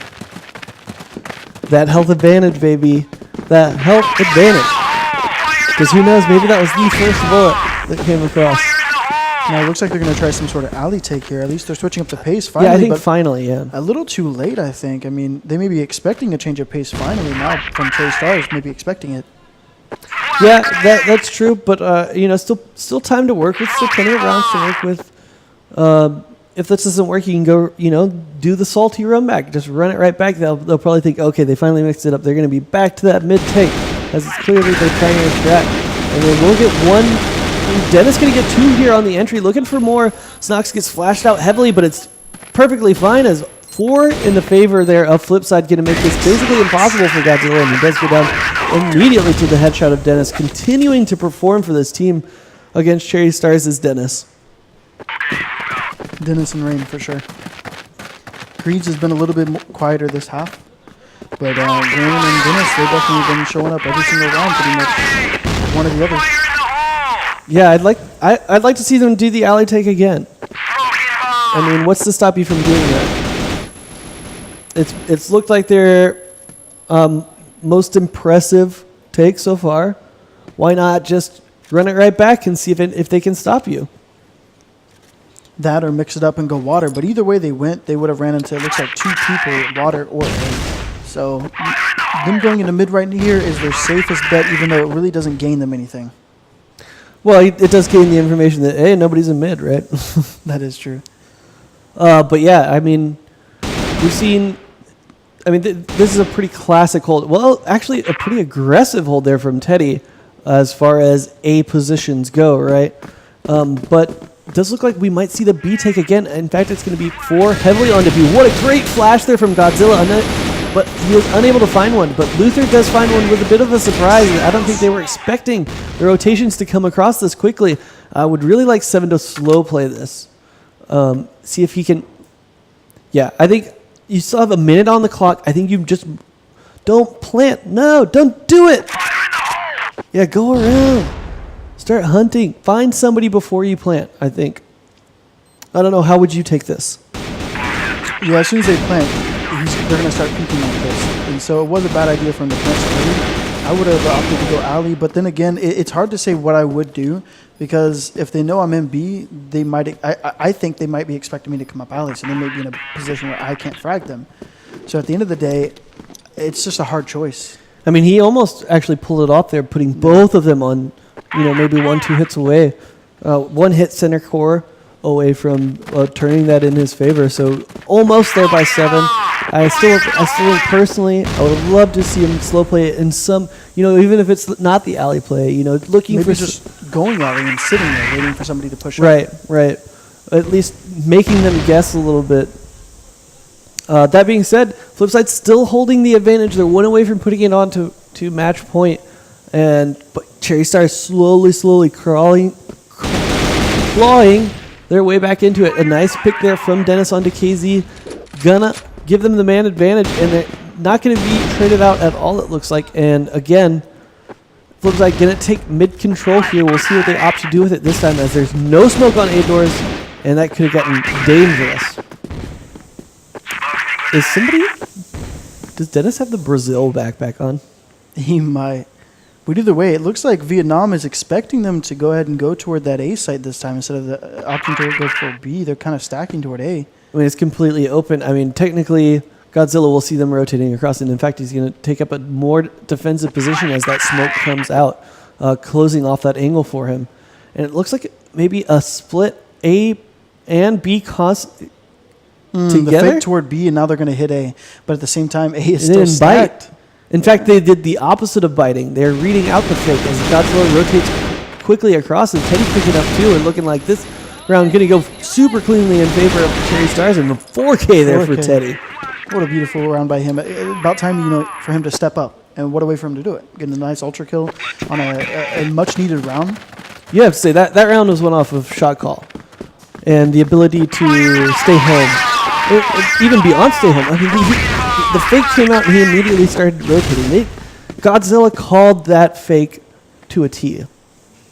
That health advantage, baby. That health advantage. Because who knows, maybe that was the first bullet that came across. Now it looks like they're going to try some sort of alley take here. At least they're switching up the pace finally. Yeah, I think but finally, yeah. a little too late, I think. I mean, they may be expecting a change of pace finally now from CherryStars, maybe expecting it. Yeah, that's true, but still time to work with, still plenty of rounds to work with. If this doesn't work, you can go, do the salty run back. Just run it right back. They'll probably think, okay, they finally mixed it up. They're going to be back to that mid take, as it's clearly their primary strat. And they will get 1. Dennis going to get 2 here on the entry, looking for more. Snox gets flashed out heavily, but it's perfectly fine as 4 in the favor there of FlipSid, going to make this basically impossible for Godzilla, and he does go down immediately to the headshot of Dennis. Continuing to perform for this team against CherryStars is Dennis. Dennis and Rain for sure. Creeds has been a little bit quieter this half, but Rain and Dennis, they've definitely been showing up every single round pretty much, one or the other. Yeah, I'd like to see them do the alley take again. I mean, what's to stop you from doing that? It's looked like their most impressive take so far. Why not just run it right back and see if they can stop you? That or mix it up and go water. But either way they went, they would have ran into, it looks like 2 people, water or air. So them going into mid right here is their safest bet, even though it really doesn't gain them anything. Well, it does gain the information that, hey, nobody's in mid, right? That is true. But yeah, I mean, we've seen, this is a pretty classic hold. Well, actually, a pretty aggressive hold there from Teddy as far as A positions go, right? But it does look like we might see the B take again. In fact, it's going to be 4 heavily onto B. What a great flash there from Godzilla. But he was unable to find one. But Luther does find one with a bit of a surprise. I don't think they were expecting the rotations to come across this quickly. I would really like 7 to slow play this. See if he can... Yeah, I think you still have a minute on the clock. I think you just don't plant. No, don't do it. Yeah, go around. Start hunting. Find somebody before you plant, I think. I don't know. How would you take this? Yeah, as soon as they plant, they're going to start peeking like this. And so it was a bad idea from the plant early. I would have opted to go alley, but then again, it's hard to say what I would do because if they know I'm in B, they might. I think they might be expecting me to come up alley, so they may be in a position where I can't frag them. So at the end of the day, it's just a hard choice. I mean, he almost actually pulled it off there, putting both of them on, maybe 1-2 hits away. 1 hit center core away from turning that in his favor. So almost there by 7. I still think personally, I would love to see him slow play it in some, even if it's not the alley play, looking maybe for just going alley and sitting there waiting for somebody to push right, up. Right. At least making them guess a little bit. That being said, FlipSide's still holding the advantage. They're 1 away from putting it on to match point, but CherryStars slowly clawing their way back into it. A nice pick there from Dennis onto KZ. Gonna give them the man advantage, and they're not going to be traded out at all, it looks like. And again, FlipSide going to take mid control here. We'll see what they opt to do with it this time, as there's no smoke on A doors, and that could have gotten dangerous. Does Dennis have the Brazil backpack on? He might. But either way, it looks like Vietnam is expecting them to go ahead and go toward that A site this time instead of the opting to go for B. They're kind of stacking toward A. I mean, it's completely open. I mean, technically, Godzilla will see them rotating across, and in fact, he's going to take up a more defensive position as that smoke comes out, closing off that angle for him. And it looks like maybe a split A and B together. The fake toward B, and now they're going to hit A. But at the same time, A is still stacked. Bite. In fact, they did the opposite of biting. They're reading out the fake as Godzilla rotates quickly across, and Teddy picking up too, and looking like this round going to go super cleanly in favor of CherryStars, and the 4K there for Teddy. What a beautiful round by him. About time, for him to step up, and what a way for him to do it. Getting a nice ultra kill on a much needed round. You have to say that round was one off of shot call, and the ability to stay home, even beyond stay home. I mean, the fake came out and he immediately started rotating. Godzilla called that fake to a T.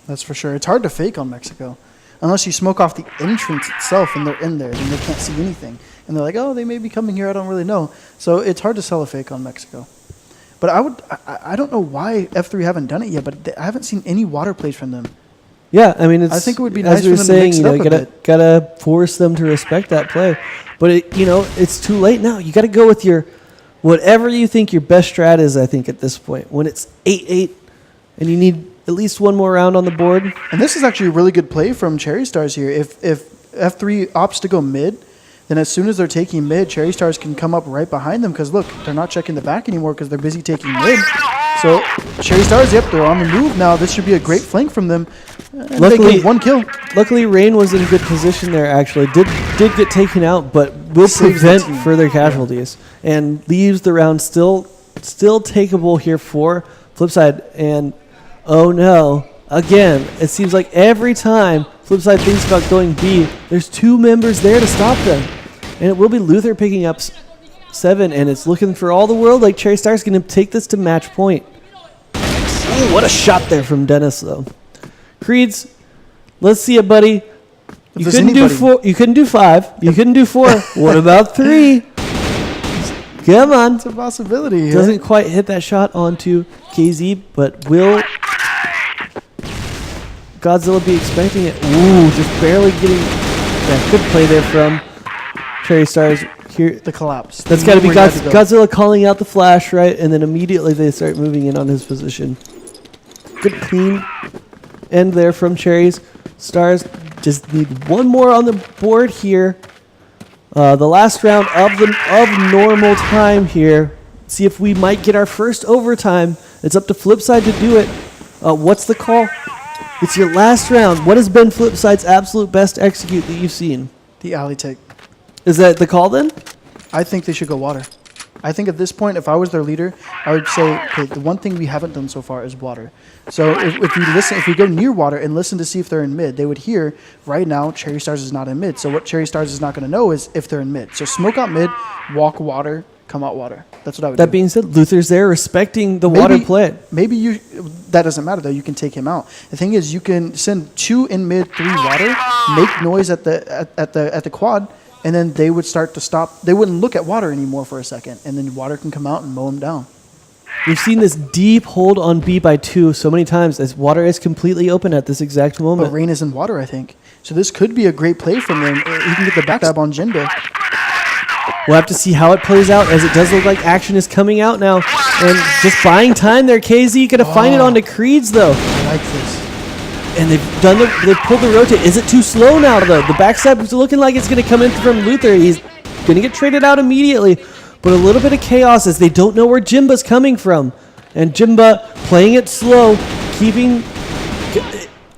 That's for sure. It's hard to fake on Mexico. Unless you smoke off the entrance itself and they're in there, then they can't see anything. And they're like, oh, they may be coming here, I don't really know. So it's hard to sell a fake on Mexico. But I don't know why F3 haven't done it yet, but I haven't seen any water plays from them. Yeah, I mean, I think it would be nice as we were for them saying, to you mix know, it up a bit. gotta force them to respect that play. But it's too late now. You got to go with your whatever you think your best strat is. I think at this point, when it's 8-8, and you need at least one more round on the board. And this is actually a really good play from CherryStars here. If F3 opts to go mid, then as soon as they're taking mid, CherryStars can come up right behind them because, look, they're not checking the back anymore because they're busy taking mid. So CherryStars, yep, they're on the move now. This should be a great flank from them. And Luckily, they get one kill. Luckily, Rain was in good position there, actually. Did get taken out, but will Saves the prevent team. further casualties. And leaves the round still takeable here for FlipSide. And, oh no, again, it seems like every time FlipSide thinks about going B, there's two members there to stop them. And it will be Luther picking up 7, and it's looking for all the world like CherryStars going to take this to match point. Ooh, what a shot there from Dennis, though. Creeds, let's see it, buddy. You couldn't do 4. You couldn't do 5. You couldn't do 4. What about 3? Come on. It's a possibility here. Doesn't quite hit that shot onto KZ, but will Godzilla be expecting it? Ooh, just barely getting that good play there from CherryStars. Here, The collapse. that's got to be Where he had to go. Godzilla calling out the flash, right? And then immediately they start moving in on his position. Good clean end there from Cherries. Stars just need one more on the board here. The last round of normal time here. See if we might get our first overtime. It's up to FlipSide to do it. What's the call? It's your last round. What has been FlipSide's absolute best execute that you've seen? The alley take. Is that the call then? I think they should go water. I think at this point, if I was their leader, I would say, okay, the one thing we haven't done so far is water. So if we go near water and listen to see if they're in mid, they would hear right now CherryStars is not in mid. So what CherryStars is not going to know is if they're in mid. So smoke out mid, walk water, come out water. That's what I would do. That being said, Luther's there respecting the water play. Maybe that doesn't matter though. You can take him out. The thing is, you can send 2 in mid, 3 water, make noise at the quad, and then they would start to stop. They wouldn't look at water anymore for a second, and then water can come out and mow them down. We've seen this deep hold on B by 2 so many times as water is completely open at this exact moment. But Rain is in water, I think. So this could be a great play from them. He can get the backstab on Jinba. We'll have to see how it plays out, as it does look like action is coming out now. And just buying time there, KZ going to find it onto Creeds, though. I like this. And they've pulled the rotate. Is it too slow now, though? The backstab is looking like it's going to come in from Luther. He's going to get traded out immediately. But a little bit of chaos as they don't know where Jimba's coming from. And Jimba playing it slow, keeping...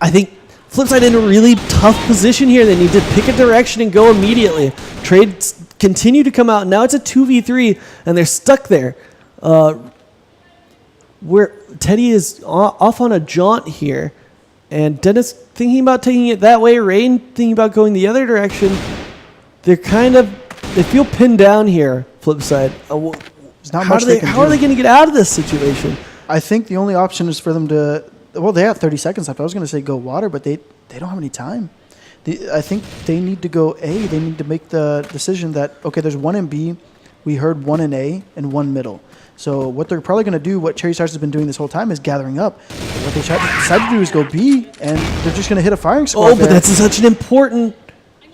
I think FlipSide in a really tough position here. They need to pick a direction and go immediately. Trades continue to come out. Now it's a 2v3, and they're stuck there. Where Teddy is off on a jaunt here. And Dennis thinking about taking it that way. Rain thinking about going the other direction. They feel pinned down here, FlipSide. There's not much they can How are do. they going to get out of this situation? I think the only option is for them to... Well, they have 30 seconds left. I was going to say go water, but they don't have any time. I think they need to go A. They need to make the decision that, okay, there's 1 in B. We heard 1 in A and 1 middle. So what they're probably going to do, what CherryStars has been doing this whole time, is gathering up. What they decide to do is go B, and they're just going to hit a firing squad. Oh, but that's such an important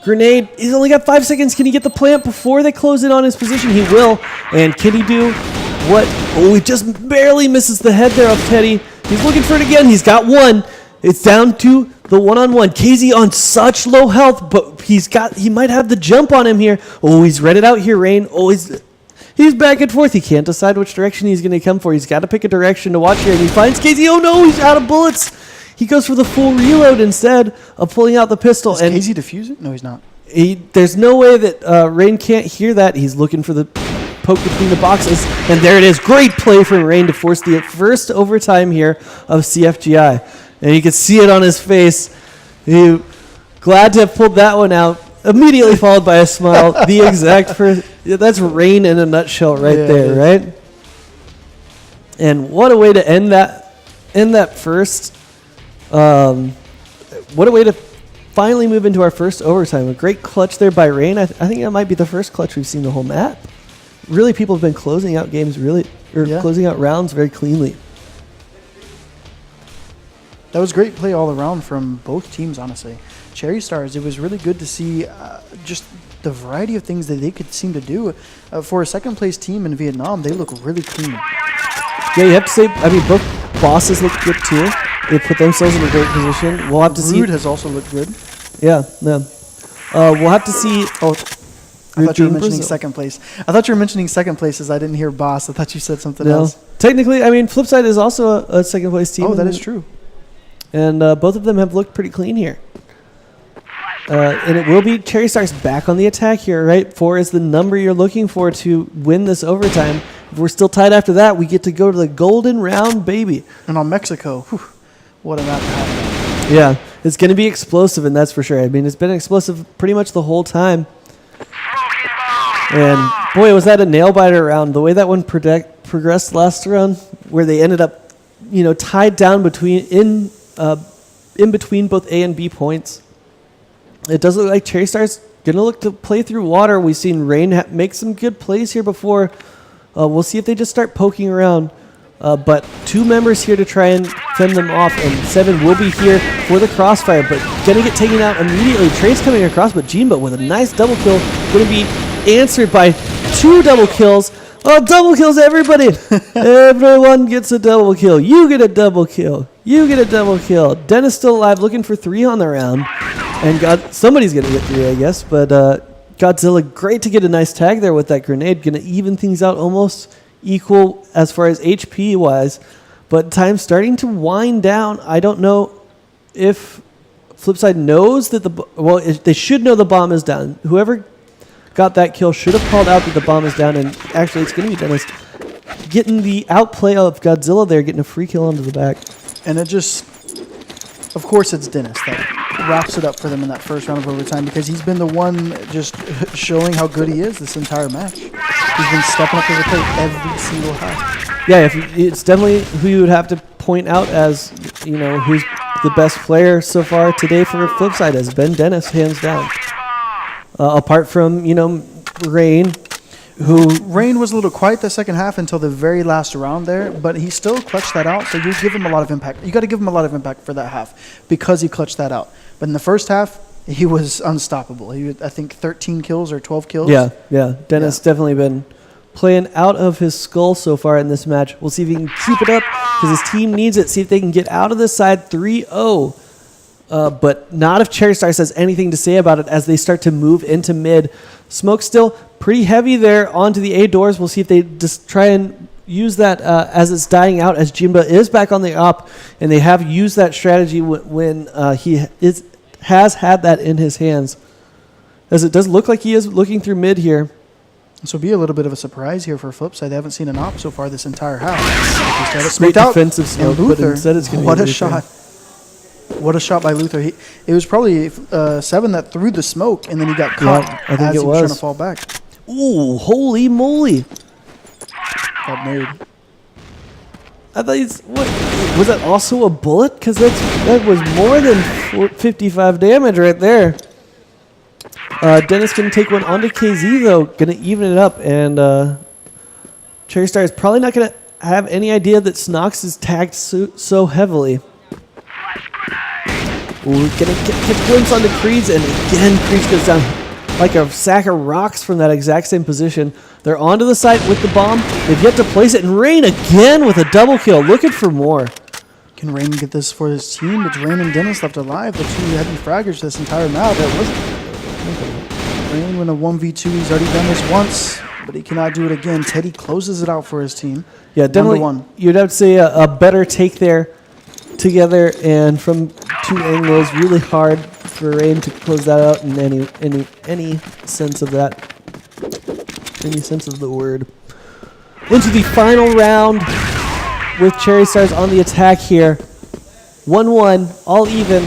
grenade. He's only got 5 seconds. Can he get the plant before they close in on his position? He will. And can he do what? Oh, he just barely misses the head there of Teddy. He's looking for it again. He's got 1. It's down to the one-on-one. KZ on such low health, but he might have the jump on him here. Oh, he's read it out here, Rain. Oh, he's back and forth. He can't decide which direction he's going to come for. He's got to pick a direction to watch here, and he finds KZ. Oh, no, he's out of bullets. He goes for the full reload instead of pulling out the pistol. Is KZ defuse it? No, he's not. There's no way that Rain can't hear that. He's looking for the poke between the boxes, and there it is. Great play from Rain to force the first overtime here of CFGI. And you can see it on his face. Glad to have pulled that one out. Immediately followed by a smile. The exact first. That's Rain in a nutshell right there, right? And what a way to end that end that first. What a way to finally move into our first overtime. A great clutch there by Rain. I think that might be the first clutch we've seen the whole map. Really, people have been closing out games closing out rounds very cleanly. That was great play all around from both teams, honestly. CherryStars, it was really good to see just the variety of things that they could seem to do. For a second place team in Vietnam, they look really clean. Yeah, you have to say, I mean, both bosses look good too. They put themselves in a great position. We'll have to see. Rude has also looked good. Yeah, yeah. We'll have to see. Oh, I thought you were mentioning second place. I thought you were mentioning second place as I didn't hear boss. I thought you said something else. Technically, I mean, FlipSid is also a second place team. Oh, that is true. And both of them have looked pretty clean here. And it will be CherryStars back on the attack here, right? 4 is the number you're looking for to win this overtime. If we're still tied after that, we get to go to the golden round, baby. And on Mexico, whew, what a map to have. Yeah, it's going to be explosive, and that's for sure. I mean, it's been explosive pretty much the whole time. And boy, was that a nail-biter round. The way that one progressed last round, where they ended up, tied down in between both A and B points. It does look like CherryStars going to look to play through water. We've seen Rain make some good plays here before. We'll see if they just start poking around. But 2 members here to try and fend them off, and 7 will be here for the crossfire, but going to get taken out immediately. Trey's coming across, but Jimbo with a nice double kill, going to be answered by 2 double kills. Oh, double kills everybody. Everyone gets a double kill. You get a double kill. You get a double kill. Dennis still alive, looking for 3 on the round. And somebody's going to get 3, I guess. But Godzilla, great to get a nice tag there with that grenade. Going to even things out almost equal as far as HP-wise. But time's starting to wind down. I don't know if FlipSid knows that they should know the bomb is down. Whoever got that kill should have called out that the bomb is down, and actually it's going to be Dennis getting the outplay of Godzilla there, getting a free kill onto the back. And it just, of course it's Dennis that wraps it up for them in that first round of overtime, because he's been the one just showing how good he is this entire match. He's been stepping up to the plate every single half. Yeah, it's definitely who you would have to point out as, who's the best player so far today for FlipSid has been Dennis, hands down. Apart from, Rain, Rain was a little quiet the second half until the very last round there, but he still clutched that out, so you give him a lot of impact. You got to give him a lot of impact for that half because he clutched that out. But in the first half, he was unstoppable. He had, I think, 13 kills or 12 kills. Yeah. Dennis definitely been playing out of his skull so far in this match. We'll see if he can keep it up because his team needs it. See if they can get out of this side 3-0. But not if CherryStars has anything to say about it as they start to move into mid. Smoke still pretty heavy there onto the A doors. We'll see if they just try and use that as it's dying out, as Jimba is back on the op, and they have used that strategy when he has had that in his hands. As it does look like he is looking through mid here. This will be a little bit of a surprise here for FlipSid. They haven't seen an op so far this entire half. Great defensive smoke, but instead it's going to be what a shot. What a shot by Luther. It was probably 7 that threw the smoke, and then he got caught as he was trying to fall back. Ooh, holy moly. Got made. I thought was that also a bullet? Because that was more than 55 damage right there. Dennis going to take one onto KZ, though. Going to even it up, and CherryStars is probably not going to have any idea that Snox is tagged so heavily. Ooh, gonna get a glimpse onto Creeds, and again, Creeds goes down like a sack of rocks from that exact same position. They're onto the site with the bomb. They've yet to place it, and Rain again with a double kill, looking for more. Can Rain get this for his team? It's Rain and Dennis left alive, the 2 heavy fraggers this entire map. Rain win a 1v2. He's already done this once, but he cannot do it again. Teddy closes it out for his team. Yeah, definitely. You'd have to say a better take there together, and from 2 angles, really hard for Rain to close that out in any sense of that, any sense of the word. Into the final round with CherryStars on the attack here. 1-1, all even,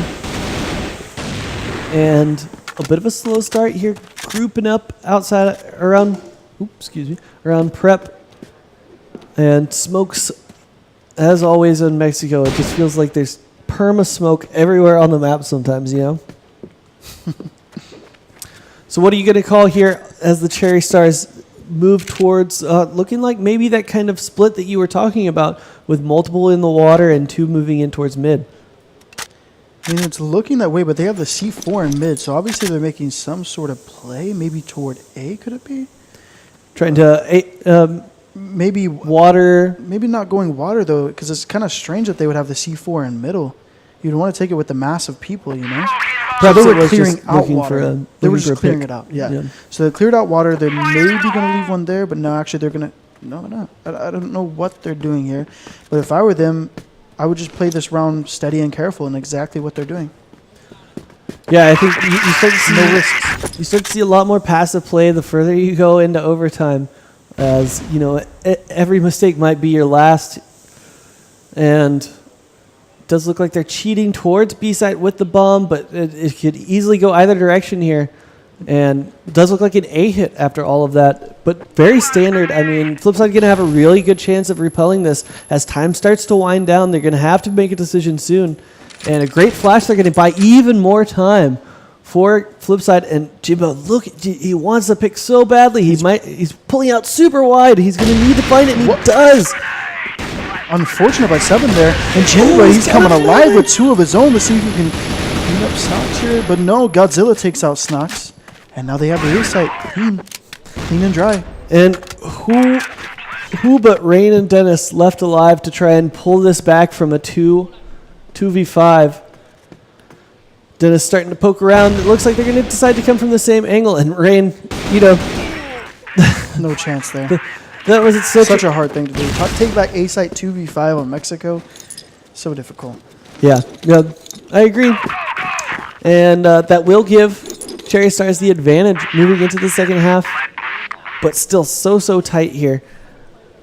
and a bit of a slow start here, grouping up outside around prep, and Smoke's as always in Mexico, it just feels like there's perma smoke everywhere on the map sometimes, you know? So what are you going to call here as the CherryStars move towards looking like maybe that kind of split that you were talking about with multiple in the water and 2 moving in towards mid? I mean, it's looking that way, but they have the C4 in mid, so obviously they're making some sort of play, maybe toward A, could it be? Trying to maybe water. Maybe not going water, though, because it's kind of strange that they would have the C4 in middle. You'd want to take it with the mass of people, you know? So they were clearing out water. They were just clearing it out, yeah. So they cleared out water. They're maybe going to leave one there, but no, actually they're going to... No. I don't know what they're doing here. But if I were them, I would just play this round steady and careful and exactly what they're doing. Yeah, I think you start to see no risks. You start to see a lot more passive play the further you go into overtime, as you know, every mistake might be your last. And it does look like they're cheating towards B side with the bomb, but it could easily go either direction here. And it does look like an A hit after all of that, but very standard. I mean, FlipSid going to have a really good chance of repelling this. As time starts to wind down, they're going to have to make a decision soon. And a great flash, they're going to buy even more time for FlipSid. And Jimbo, look, he wants the pick so badly. He's pulling out super wide. He's going to need to find it, and he does. Unfortunate by 7 there. And Jimbo, he's coming alive with 2 of his own. Let's see if he can clean up Snox here. But no, Godzilla takes out Snox. And now they have the A site clean and dry. And who but Rain and Dennis left alive to try and pull this back from a 2v5? Dennis starting to poke around. It looks like they're going to decide to come from the same angle. And Rain, you know. No chance there. That was such a hard thing to do. Take back A site 2v5 on Mexico. So difficult. Yeah, I agree. And that will give CherryStars the advantage moving into the second half, but still so tight here.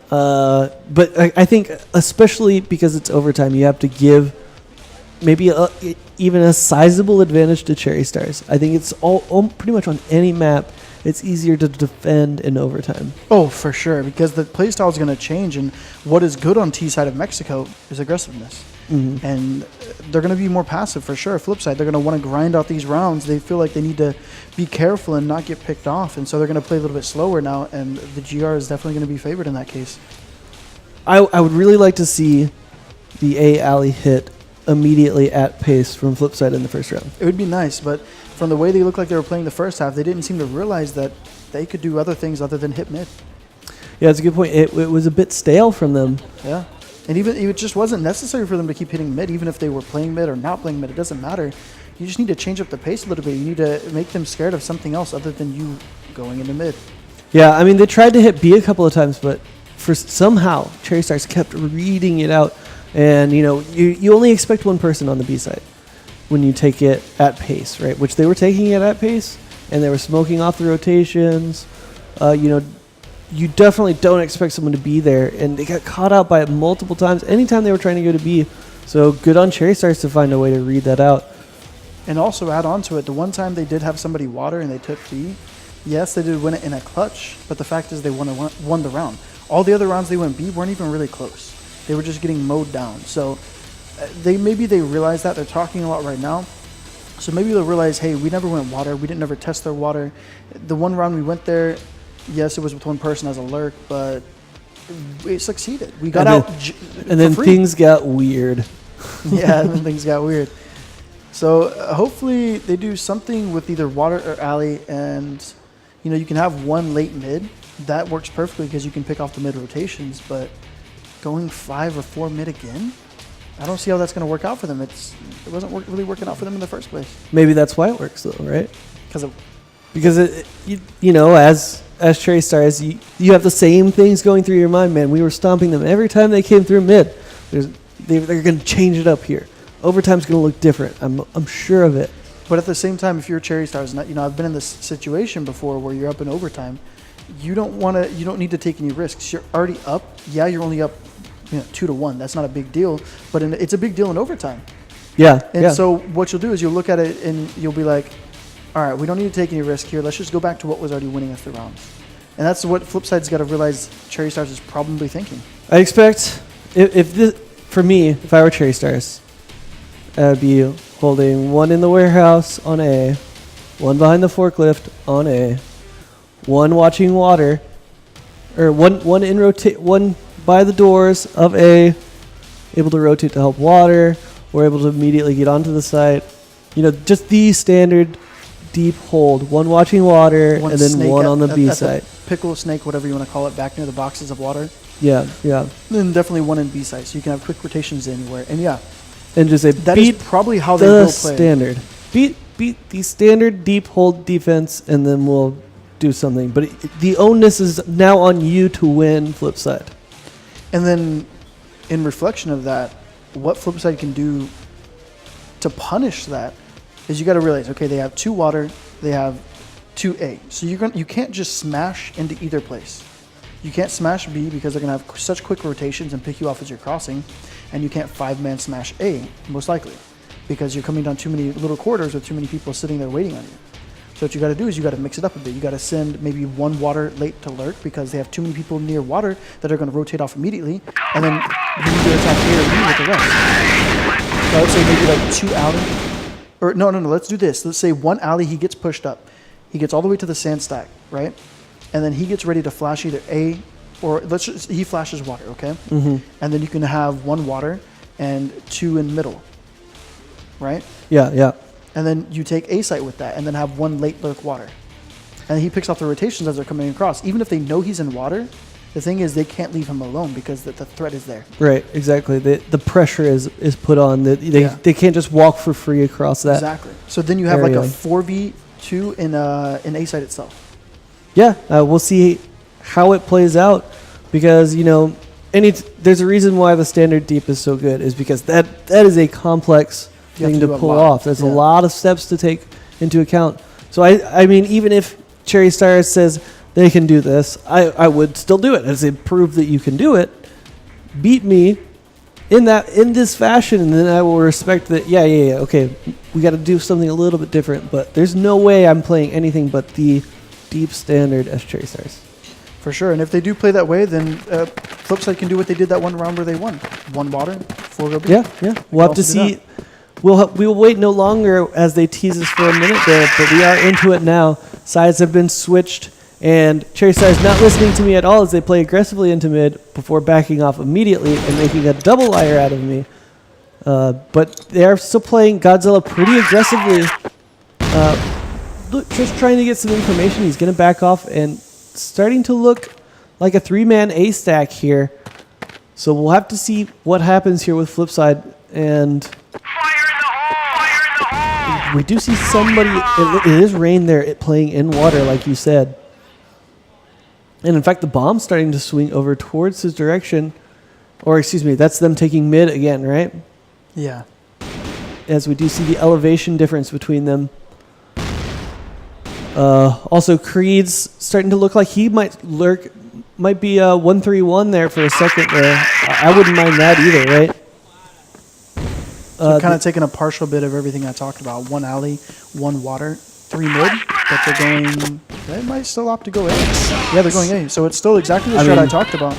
But I think especially because it's overtime, you have to give maybe even a sizable advantage to CherryStars. I think it's all pretty much on any map. It's easier to defend in overtime. Oh, for sure, because the playstyle is going to change, and what is good on T side of Mexico is aggressiveness. Mm-hmm. And they're going to be more passive for sure. FlipSid, they're going to want to grind out these rounds. They feel like they need to be careful and not get picked off, and so they're going to play a little bit slower now, and the GR is definitely going to be favored in that case. I would really like to see the A alley hit immediately at pace from FlipSid in the first round. It would be nice, but from the way they looked like they were playing the first half, they didn't seem to realize that they could do other things other than hit mid. Yeah, it's a good point. It was a bit stale from them. Yeah. And even it just wasn't necessary for them to keep hitting mid, even if they were playing mid or not playing mid. It doesn't matter. You just need to change up the pace a little bit. You need to make them scared of something else other than you going into mid. Yeah, I mean, they tried to hit B a couple of times, but for somehow CherryStars kept reading it out. And, you know, you only expect one person on the B side when you take it at pace, right? Which they were taking it at pace, and they were smoking off the rotations. You know, you definitely don't expect someone to be there, and they got caught out by it multiple times anytime they were trying to go to B. So good on CherryStars to find a way to read that out. And also add on to it, the one time they did have somebody water and they took B, yes, they did win it in a clutch, but the fact is they won the round. All the other rounds they went B weren't even really close. They were just getting mowed down. So maybe they realize that. They're talking a lot right now. So maybe they'll realize, hey, we never went water. We didn't ever test their water. The one round we went there, yes, it was with one person as a lurk, but it succeeded. We got out and then things got weird. Yeah, and then things got weird. So hopefully they do something with either water or alley, and you know, you can have one late mid. That works perfectly because you can pick off the mid rotations, but going 5 or 4 mid again, I don't see how that's going to work out for them. It wasn't really working out for them in the first place. Maybe that's why it works, though, right? Because you know, as CherryStars, you have the same things going through your mind, man. We were stomping them every time they came through mid. They're going to change it up here. Overtime's going to look different. I'm sure of it. But at the same time, if you're CherryStars, you know, I've been in this situation before where you're up in overtime. You don't need to take any risks. You're already up. Yeah, you're only up 2-1. That's not a big deal, but it's a big deal in overtime. Yeah. And so what you'll do is you'll look at it and you'll be like, all right, we don't need to take any risk here. Let's just go back to what was already winning us the rounds. And that's what FlipSid's got to realize CherryStars is probably thinking. I expect if for me, if I were CherryStars, I'd be holding one in the warehouse on A, one behind the forklift on A, one watching water, or one in rotate, one by the doors of A, able to rotate to help water, or able to immediately get onto the site. You know, just the standard deep hold. One watching water, and then one on the B site. Pickle, snake, whatever you want to call it, back near the boxes of water. Yeah, yeah. Then definitely one in B site, so you can have quick rotations anywhere. And yeah, and just say that beat is probably how they the will play. standard. Beat the standard deep hold defense, and then we'll do something. But the onus is now on you to win FlipSid. And then, in reflection of that, what FlipSid can do to punish that is you got to realize, okay, they have 2 water, they have 2 A. So you can't just smash into either place. You can't smash B because they're going to have such quick rotations and pick you off as you're crossing. And you can't 5-man smash A, most likely, because you're coming down too many little corridors with too many people sitting there waiting on you. So what you got to do is you got to mix it up a bit. You got to send maybe 1 water late to lurk because they have too many people near water that are going to rotate off immediately. And then you need to attack A or B with the rest. So I would say maybe like 2 alley. Or no, let's do this. Let's say 1 alley, he gets pushed up. He gets all the way to the sand stack, right? And then he gets ready to flash either A or he flashes water, okay? Mm-hmm. And then you can have 1 water and 2 in middle, right? Yeah, yeah. And then you take A site with that and then have 1 late lurk water. And he picks off the rotations as they're coming across. Even if they know he's in water, the thing is they can't leave him alone because the threat is there. Right, exactly. The pressure is put on. They can't just walk for free across that. Exactly. So then you have area. like a 4v2 in A site itself. Yeah, we'll see how it plays out because, you know, there's a reason why the standard deep is so good is because that is a complex thing to pull off. There's a lot of steps to take into account. So I mean, even if CherryStars says they can do this, I would still do it. As they prove that you can do it, beat me in this fashion, and then I will respect that. Yeah. Okay, we got to do something a little bit different, but there's no way I'm playing anything but the deep standard as CherryStars. For sure. And if they do play that way, then FlipSid can do what they did that one round where they won. 1 water, 4 go B. Yeah. We'll have to see. We will wait no longer as they tease us for a minute there, but we are into it now. Sides have been switched, and CherryStars not listening to me at all as they play aggressively into mid before backing off immediately and making a double liar out of me. But they are still playing Godzilla pretty aggressively. Just trying to get some information. He's going to back off and starting to look like a 3-man A stack here. So we'll have to see what happens here with FlipSid. And we do see somebody. It is rain there playing in water, like you said. And in fact, the bomb's starting to swing over towards his direction. Or excuse me, that's them taking mid again, right? Yeah. As we do see the elevation difference between them. Also, Creed's starting to look like he might be 1-3-1 there for a second there. I wouldn't mind that either, right? So kind of taking a partial bit of everything I talked about. 1 alley, 1 water, 3 mid, but they're going... They might still opt to go A. Yeah, they're going A. So it's still exactly the strat I talked about.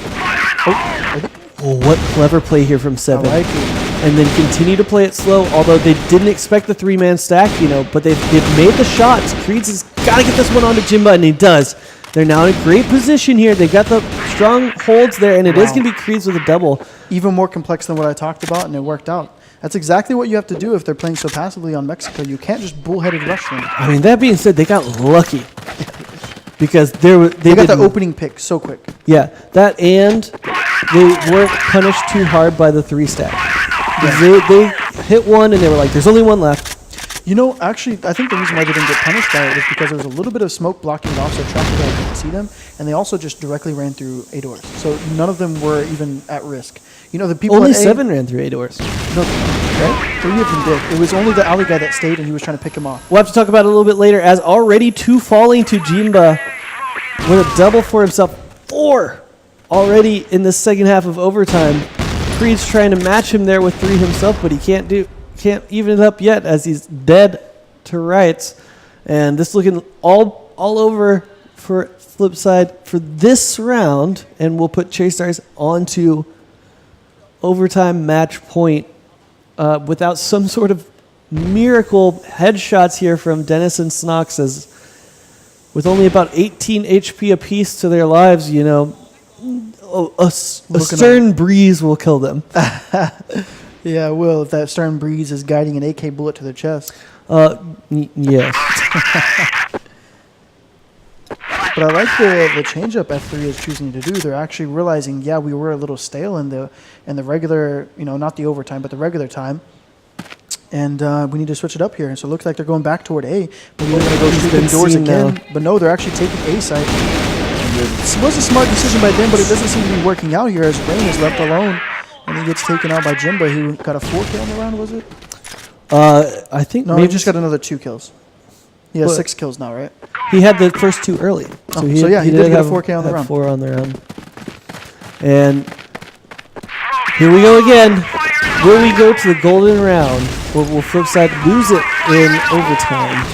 Oh, what clever play here from 7. I like it. And then continue to play it slow, although they didn't expect the 3-man stack, you know, but they've made the shots. Creeds has got to get this one onto Jimba, and he does. They're now in a great position here. They got the strong holds there, and it is going to be Creeds with a double. Even more complex than what I talked about, and it worked out. That's exactly what you have to do if they're playing so passively on Mexico. You can't just bullheaded rush them. I mean, that being said, they got lucky because they got the opening pick so quick. Yeah, that and they weren't punished too hard by the 3 stack. Yeah. They hit one and they were like, "There's only one left." You know, actually, I think the reason why they didn't get punished by it was because there was a little bit of smoke blocking it off, so traffic guy couldn't see them, and they also just directly ran through A doors. So none of them were even at risk. You know, the people only at 7 ran through A doors. No, right? 3 of them did. It was only the alley guy that stayed, and he was trying to pick him off. We'll have to talk about it a little bit later, as already 2 falling to Jimba with a double for himself. 4 already in the second half of overtime. Creed's trying to match him there with 3 himself, but he can't even it up yet as he's dead to rights. And this looking all over for FlipSid for this round, and we'll put CherryStars onto overtime match point without some sort of miracle headshots here from Dennis and Snox, as with only about 18 HP apiece to their lives, you know, a stern breeze will kill them. Yeah, it will, if that stern breeze is guiding an AK bullet to their chest. Yes. But I like the change-up F3 is choosing to do. They're actually realizing, yeah, we were a little stale in the regular, you know, not the overtime, but the regular time. And we need to switch it up here. And so it looks like they're going back toward A. But we're going to go shoot indoors again. But no, they're actually taking A side. It was a smart decision by them, but it doesn't seem to be working out here as Rain is left alone. And he gets taken out by Jimba, who got a 4K on the round, was it? I think no, he just got another 2 kills. He has 6 kills now, right? He had the first 2 early. So, he did get a 4K on the round. 4 on the round. And here we go again. Will we go to the golden round, or will FlipSid lose it in overtime?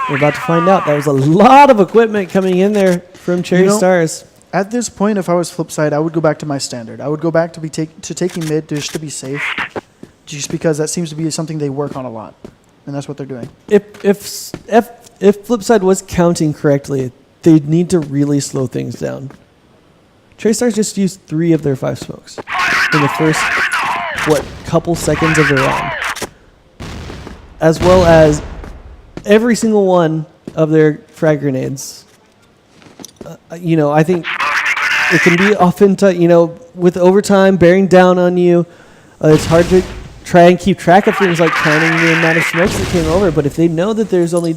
We're about to find out. That was a lot of equipment coming in there from CherryStars. At this point, if I was FlipSid, I would go back to my standard. I would go back to taking mid just to be safe, just because that seems to be something they work on a lot, and that's what they're doing. If FlipSid was counting correctly, they'd need to really slow things down. CherryStars just used 3 of their 5 smokes in the first, couple seconds of the round, as well as every single one of their frag grenades. You know, I think it can be often, you know, with overtime bearing down on you, it's hard to try and keep track of things like counting the amount of smokes that came over. But if they know that there's only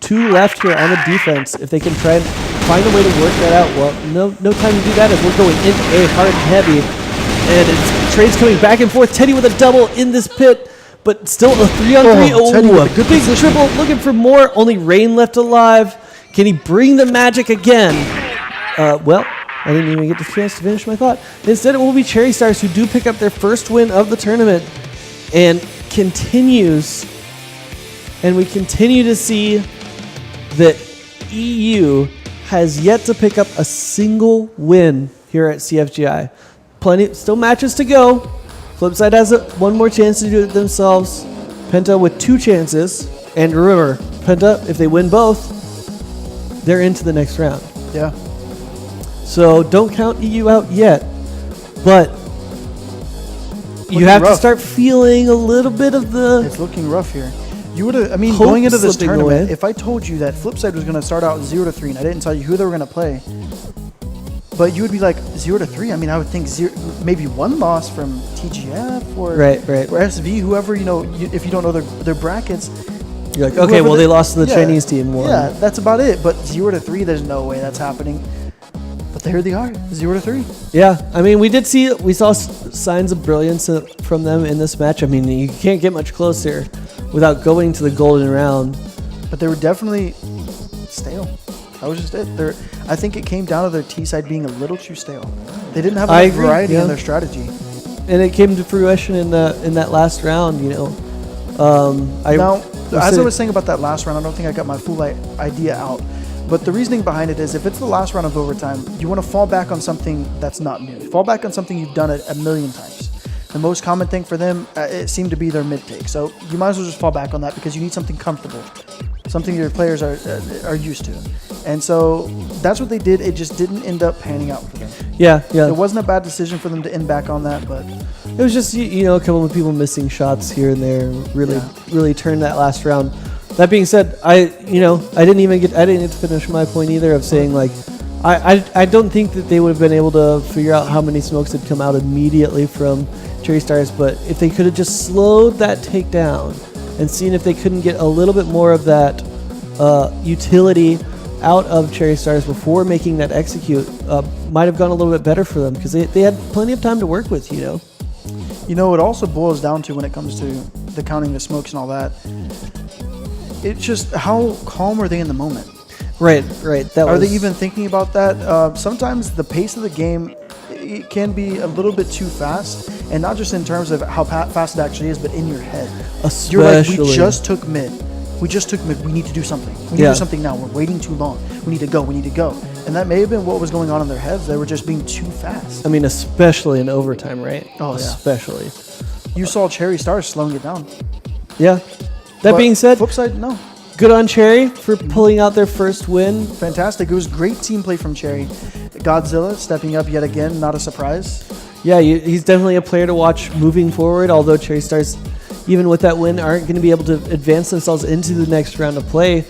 2 left here on the defense, if they can try and find a way to work that out, well, no time to do that as we're going in A hard and heavy. And it's trades coming back and forth. Teddy with a double in this pit, but still a 3-on-3. Oh, a big triple, looking for more. Only Rain left alive. Can he bring the magic again? Well, I didn't even get the chance to finish my thought. Instead, it will be CherryStars who do pick up their first win of the tournament, and continues. And we continue to see that EU has yet to pick up a single win here at CFGI. Still matches to go. FlipSid has one more chance to do it themselves. Penta with 2 chances. And remember, Penta, if they win both, they're into the next round. Yeah. So don't count EU out yet. But you have to start feeling a little bit of the... It's looking rough here. You would have, I mean, going into this tournament, if I told you that FlipSid was going to start out 0-3, and I didn't tell you who they were going to play, but you would be like 0-3. I mean, I would think maybe 1 loss from TGF or SV, whoever, you know, if you don't know their brackets. You're like, okay, well, they lost to the Chinese team. Yeah, that's about it. But 0-3, there's no way that's happening. But there they are, 0-3. Yeah, I mean, we saw signs of brilliance from them in this match. I mean, you can't get much closer without going to the golden round. But they were definitely stale. That was just it. I think it came down to their T side being a little too stale. They didn't have enough variety in their strategy. And it came to fruition in that last round, you know. As I was saying about that last round, I don't think I got my full idea out. But the reasoning behind it is, if it's the last round of overtime, you want to fall back on something that's not new. Fall back on something you've done it a million times. The most common thing for them, it seemed to be their mid take. So you might as well just fall back on that because you need something comfortable, something your players are used to. And so that's what they did. It just didn't end up panning out for them. Yeah. It wasn't a bad decision for them to end back on that, but it was just, you know, a couple of people missing shots here and there, really turned that last round. That being said, I didn't get to finish my point either of saying, like, I don't think that they would have been able to figure out how many smokes had come out immediately from CherryStars, but if they could have just slowed that takedown and seen if they couldn't get a little bit more of that utility out of CherryStars before making that execute, might have gone a little bit better for them because they had plenty of time to work with, you know. You know, it also boils down to, when it comes to the counting the smokes and all that, it's just how calm are they in the moment? Right. Are they even thinking about that? Sometimes the pace of the game, it can be a little bit too fast, and not just in terms of how fast it actually is, but in your head. You're like, we just took mid. We need to do something. We need to do something now. We're waiting too long. We need to go. And that may have been what was going on in their heads. They were just being too fast. I mean, especially in overtime, right? Oh, yeah. Especially. You saw CherryStars slowing it down. Yeah. That But being said, flip side, no. good on Cherry for pulling out their first win. Fantastic. It was great team play from Cherry. Godzilla stepping up yet again, not a surprise. Yeah, he's definitely a player to watch moving forward, although CherryStars, even with that win, aren't going to be able to advance themselves into the next round of play.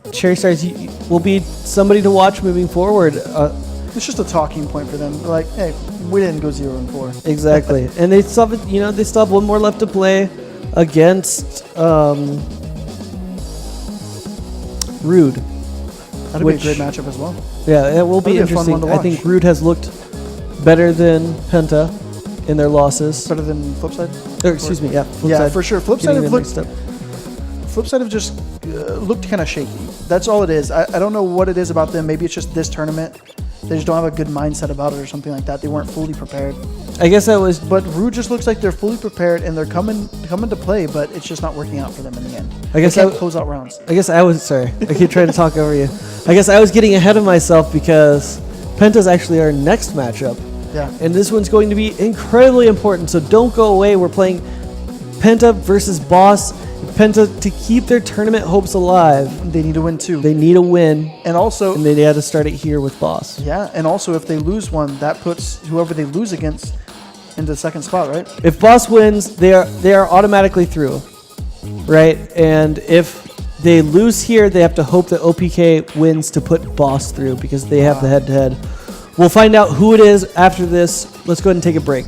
CherryStars will be somebody to watch moving forward. It's just a talking point for them. Like, hey, we didn't go 0-4. Exactly. And they still have, they still have one more left to play against Rude. That'll be a great matchup as well. Yeah, it will be That'll be a fun interesting. one to I think watch. Rude has looked better than Penta in their losses. Better than Flipside? Or, excuse me, yeah. FlipSide. Yeah, for sure. Flipside Getting have them looked. mixed up. Flipside have just looked kind of shaky. That's all it is. I don't know what it is about them. Maybe it's just this tournament. They just don't have a good mindset about it or something like that. They weren't fully prepared. I guess that was. But Rude just looks like they're fully prepared and they're coming to play, but it's just not working out for them in the end. I guess they can't close out rounds. I guess I was sorry. I keep trying to talk over you. I guess I was getting ahead of myself because Penta's actually our next matchup. Yeah. And this one's going to be incredibly important. So don't go away. We're playing Penta versus Boss. Penta, to keep their tournament hopes alive, They need to win too. they need a win, And also, and they had to start it here with Boss. yeah, and also if they lose one, that puts whoever they lose against into the second spot, right? If Boss wins, they are automatically through, right? And if they lose here, they have to hope that OPK wins to put Boss through because they have the head-to-head. We'll find out who it is after this. Let's go ahead and take a break.